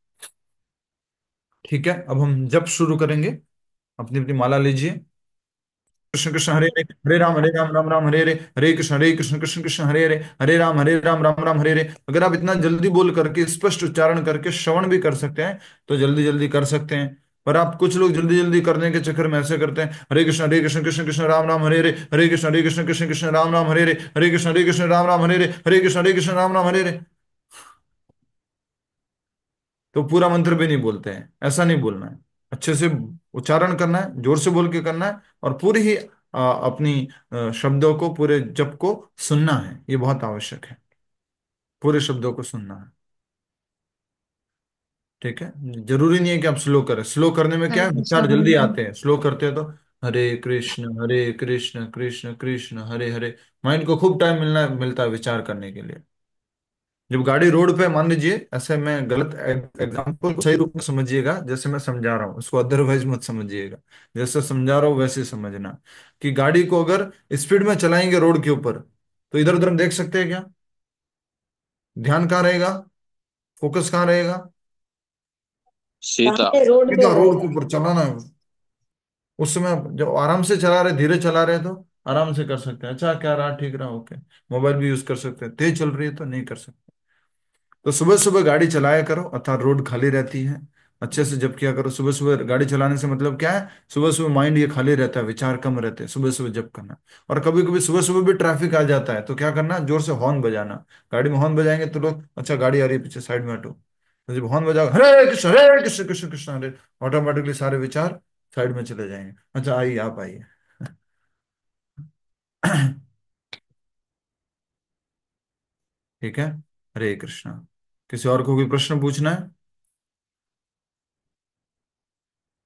ठीक है, अब हम जब शुरू करेंगे, अपनी अपनी माला लीजिए। कृष्ण कृष्ण हरे हरे, हरे राम राम राम हरे हरे, हरे कृष्ण कृष्ण कृष्ण हरे हरे, हरे राम राम राम हरे हरे। अगर आप इतना जल्दी बोल करके, स्पष्ट उच्चारण करके श्रवण भी कर सकते हैं तो जल्दी जल्दी कर सकते हैं। पर आप, कुछ लोग जल्दी जल्दी करने के चक्कर में ऐसे करते हैं, हरे कृष्ण कृष्ण कृष्ण राम राम हरे हरे, हरे कृष्ण कृष्ण कृष्ण राम राम हरे हरे, हरे कृष्ण राम राम हरे हरे, हरे कृष्ण राम राम हरे हरे। तो पूरा मंत्र भी नहीं बोलते हैं, ऐसा नहीं बोलना है। अच्छे से उच्चारण करना है, जोर से बोल के करना है, और पूरी ही अपनी शब्दों को, पूरे जप को सुनना है। ये बहुत आवश्यक है, पूरे शब्दों को सुनना है। ठीक है, जरूरी नहीं है कि आप स्लो करें। स्लो करने में क्या है, विचार जल्दी आते हैं। स्लो करते हैं तो हरे कृष्ण कृष्ण कृष्ण हरे हरे, माइंड को खूब टाइम मिलता है विचार करने के लिए। जब गाड़ी रोड पे, मान लीजिए, ऐसे मैं गलत एग्जांपल, सही रूप में समझिएगा जैसे मैं समझा रहा हूँ, उसको अदरवाइज मत समझिएगा। जैसे समझा रहा हूँ वैसे समझना, कि गाड़ी को अगर स्पीड में चलाएंगे रोड के ऊपर, तो इधर उधर हम देख सकते हैं क्या? ध्यान कहाँ रहेगा? फोकस कहाँ रहेगा?
सीता।
सामने रोड पे
सीधा रोड के
रहेगा।
ऊपर चलाना है। उस समय जब आराम से चला रहे, धीरे चला रहे, तो आराम से कर सकते हैं, अच्छा क्या रहा, ठीक रहा, ओके। मोबाइल भी यूज कर सकते हैं, तेज चल रही है तो नहीं कर सकते। तो सुबह सुबह गाड़ी चलाया करो, अर्थात रोड खाली रहती है, अच्छे से जप किया करो। सुबह सुबह गाड़ी चलाने से मतलब क्या है? सुबह सुबह माइंड ये खाली रहता है, विचार कम रहते हैं, सुबह सुबह जप करना। और कभी कभी सुबह सुबह भी ट्रैफिक आ जाता है, तो क्या करना? जोर से हॉर्न बजाना। गाड़ी में हॉर्न बजाएंगे तो लोग, अच्छा गाड़ी आ रही है पीछे, साइड में हटो। तो जब हॉर्न बजाओ, हरे कृष्ण कृष्ण कृष्ण हरे, ऑटोमेटिकली सारे विचार साइड में चले जाएंगे। अच्छा आइए, आप आइए। ठीक है, हरे कृष्णा। किसी और को कोई प्रश्न पूछना है?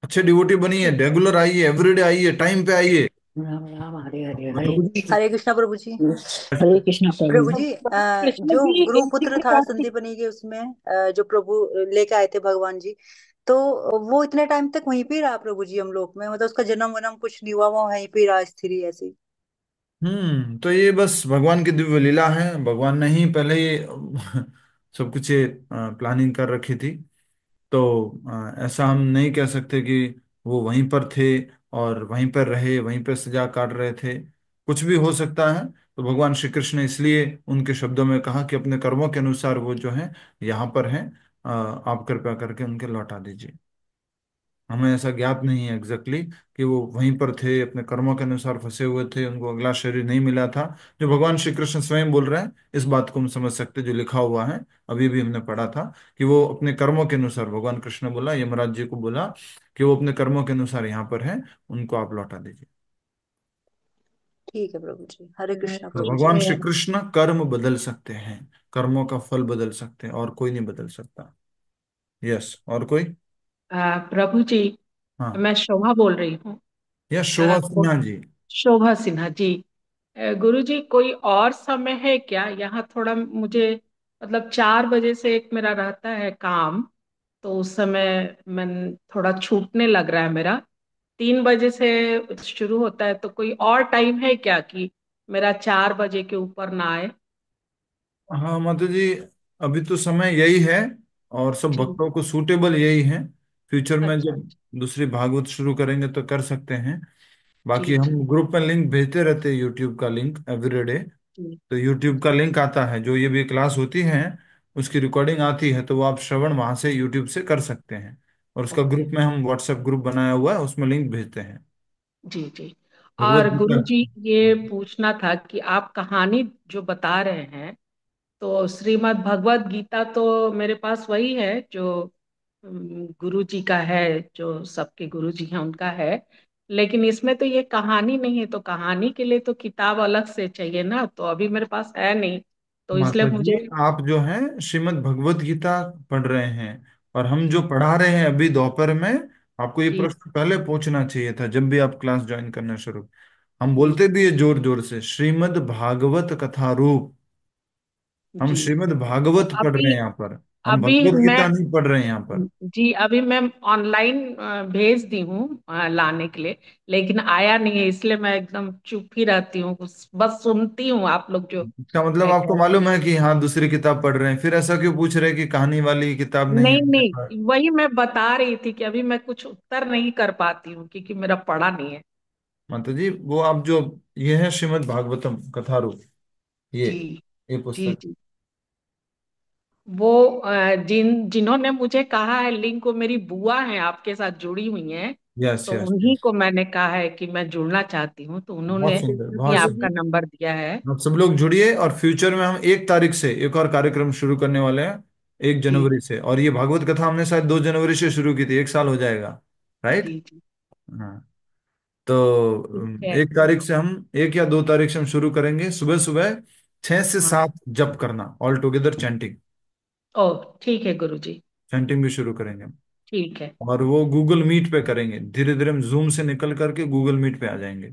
अच्छे डिवोटी बनिए, रेगुलर आइए, एवरीडे आइए, टाइम पे आइए।
राम राम हरे हरे हरे
प्रभु जी,
हरे कृष्णा प्रभु जी।
हरे कृष्णा प्रभु
प्रभु
जी।
जी,
कृष्ण
जो
जी एक
गुरुपुत्र
चीज
था
आपकी,
संदीपनी के, उसमें जो प्रभु लेके आए थे भगवान जी, तो वो इतने टाइम तक वहीं पे ही रहा प्रभु जी हम लोग में, मतलब उसका जन्म वनम कुछ नहीं हुआ, वो वहीं पे ही रहा, स्थिर ही ऐसी।
तो ये बस भगवान की दिव्य लीला है। भगवान ने ही पहले ही सब कुछ ये प्लानिंग कर रखी थी। तो ऐसा हम नहीं कह सकते कि वो वहीं पर थे और वहीं पर रहे, वहीं पर सजा काट रहे थे। कुछ भी हो सकता है। तो भगवान श्री कृष्ण ने इसलिए उनके शब्दों में कहा कि अपने कर्मों के अनुसार वो जो है यहाँ पर है, आप कृपया करके उनके लौटा दीजिए। हमें ऐसा ज्ञात नहीं है एग्जैक्टली कि वो वहीं पर थे, अपने कर्मों के अनुसार फंसे हुए थे, उनको अगला शरीर नहीं मिला था। जो भगवान श्री कृष्ण स्वयं बोल रहे हैं, इस बात को हम समझ सकते हैं, जो लिखा हुआ है, अभी भी हमने पढ़ा था, कि वो अपने कर्मों के अनुसार, भगवान कृष्ण ने बोला, यमराज जी को बोला कि वो अपने कर्मों के अनुसार यहाँ पर है, उनको आप लौटा दीजिए।
ठीक है प्रभु जी, हरे कृष्णा
तो
प्रभु जी।
भगवान श्री कृष्ण कर्म बदल सकते हैं, कर्मों का फल बदल सकते हैं, और कोई नहीं बदल सकता। यस, और कोई?
प्रभु जी,
हाँ,
मैं शोभा बोल रही हूँ।
यस,
अ,
शोभा सिन्हा जी।
शोभा सिन्हा जी।
गुरुजी कोई और समय है क्या? यहाँ थोड़ा मुझे मतलब 4 बजे से एक मेरा रहता है काम, तो उस समय मैं थोड़ा छूटने लग रहा है मेरा। 3 बजे से शुरू होता है, तो कोई और टाइम है क्या कि मेरा 4 बजे के ऊपर ना आए?
हाँ माता जी, अभी तो समय यही है और सब
जी।
भक्तों को सूटेबल यही है। फ्यूचर में
अच्छा।
जब दूसरी भागवत शुरू करेंगे तो कर सकते हैं।
जी
बाकी
जी
हम ग्रुप में लिंक भेजते रहते हैं, यूट्यूब का लिंक एवरीडे।
जी।
तो यूट्यूब का लिंक आता है, जो ये भी क्लास होती है उसकी रिकॉर्डिंग आती है, तो वो आप श्रवण वहां से यूट्यूब से कर सकते हैं। और उसका
ओके।
ग्रुप में हम व्हाट्सएप ग्रुप बनाया हुआ है, उसमें लिंक भेजते हैं।
जी जी।
भगवत
और
गीता।
गुरु जी, ये पूछना था कि आप कहानी जो बता रहे हैं, तो श्रीमद् भगवत गीता तो मेरे पास वही है जो गुरु जी का है, जो सबके गुरु जी हैं उनका है। लेकिन इसमें तो ये कहानी नहीं है, तो कहानी के लिए तो किताब अलग से चाहिए ना, तो अभी मेरे पास है नहीं, तो इसलिए
माता जी,
मुझे।
आप जो हैं श्रीमद् भगवत गीता पढ़ रहे हैं, और हम जो
जी
पढ़ा रहे हैं अभी दोपहर में, आपको ये
जी
प्रश्न पहले पूछना चाहिए था जब भी आप क्लास ज्वाइन करना शुरू। हम
जी
बोलते भी है जोर जोर से, श्रीमद् भागवत कथा रूप। हम
जी।
श्रीमद्
तो
भागवत पढ़ रहे
अभी
हैं यहाँ पर। हम
अभी
भगवत
मैं
गीता नहीं पढ़ रहे हैं यहाँ पर।
जी, अभी मैं ऑनलाइन भेज दी हूँ लाने के लिए, लेकिन आया नहीं है, इसलिए मैं एकदम चुप ही रहती हूँ, बस सुनती हूँ आप लोग जो
इसका मतलब आपको
कहते
मालूम है कि हाँ दूसरी किताब पढ़ रहे हैं, फिर ऐसा क्यों पूछ रहे हैं कि कहानी वाली किताब
हैं।
नहीं है
नहीं
मेरे पास।
नहीं, वही मैं बता रही थी कि अभी मैं कुछ उत्तर नहीं कर पाती हूँ क्योंकि मेरा पढ़ा नहीं है।
माता जी, वो आप जो, ये है श्रीमद् भागवतम कथा रूप, ये
जी
ये
जी
पुस्तक।
जी। वो जिन्होंने मुझे कहा है लिंक, वो मेरी बुआ हैं, आपके साथ जुड़ी हुई हैं,
यस
तो
यस
उन्हीं
यस।
को मैंने कहा है कि मैं जुड़ना चाहती हूँ, तो उन्होंने
बहुत सुंदर,
ही
बहुत
आपका
सुंदर।
नंबर दिया है।
आप सब लोग जुड़िए, और फ्यूचर में हम 1 तारीख से एक और कार्यक्रम शुरू करने वाले हैं, एक
जी
जनवरी से। और ये भागवत कथा हमने शायद 2 जनवरी से शुरू की थी, 1 साल हो जाएगा। राइट।
जी जी।
हाँ। तो
ठीक है।
1 तारीख से हम, 1 या 2 तारीख से हम शुरू करेंगे, सुबह सुबह 6 से 7 जप करना, ऑल टुगेदर चैंटिंग।
ओ ठीक है गुरु जी।
चैंटिंग भी शुरू करेंगे।
ठीक है।
और वो गूगल मीट पे करेंगे, धीरे धीरे हम जूम से निकल करके गूगल मीट पे आ जाएंगे।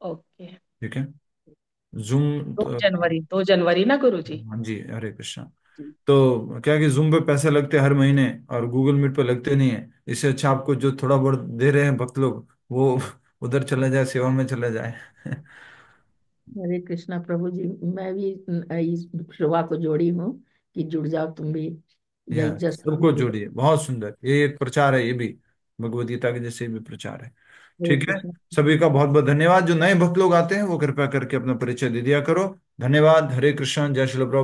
ओके।
ठीक है। जूम।
2 जनवरी, 2 जनवरी ना गुरु जी?
हाँ जी, हरे कृष्णा।
जी।
तो क्या कि जूम पे पैसे लगते हैं हर महीने, और गूगल मीट पे लगते नहीं है। इससे अच्छा आपको जो थोड़ा बहुत दे रहे हैं भक्त लोग, वो उधर चला जाए, सेवा में चला जाए।
हरे कृष्णा प्रभु जी। मैं भी इस सेवा को जोड़ी हूँ कि जुड़ जाओ तुम भी। जय
यस,
जस।
सबको जोड़िए, बहुत सुंदर, ये एक प्रचार है, ये भी भगवत गीता के जैसे ये भी प्रचार है।
हरे
ठीक है।
कृष्णा।
सभी का बहुत बहुत धन्यवाद। जो नए भक्त लोग आते हैं वो कृपया करके अपना परिचय दे दिया करो। धन्यवाद। हरे कृष्ण। जय श्री प्रभु।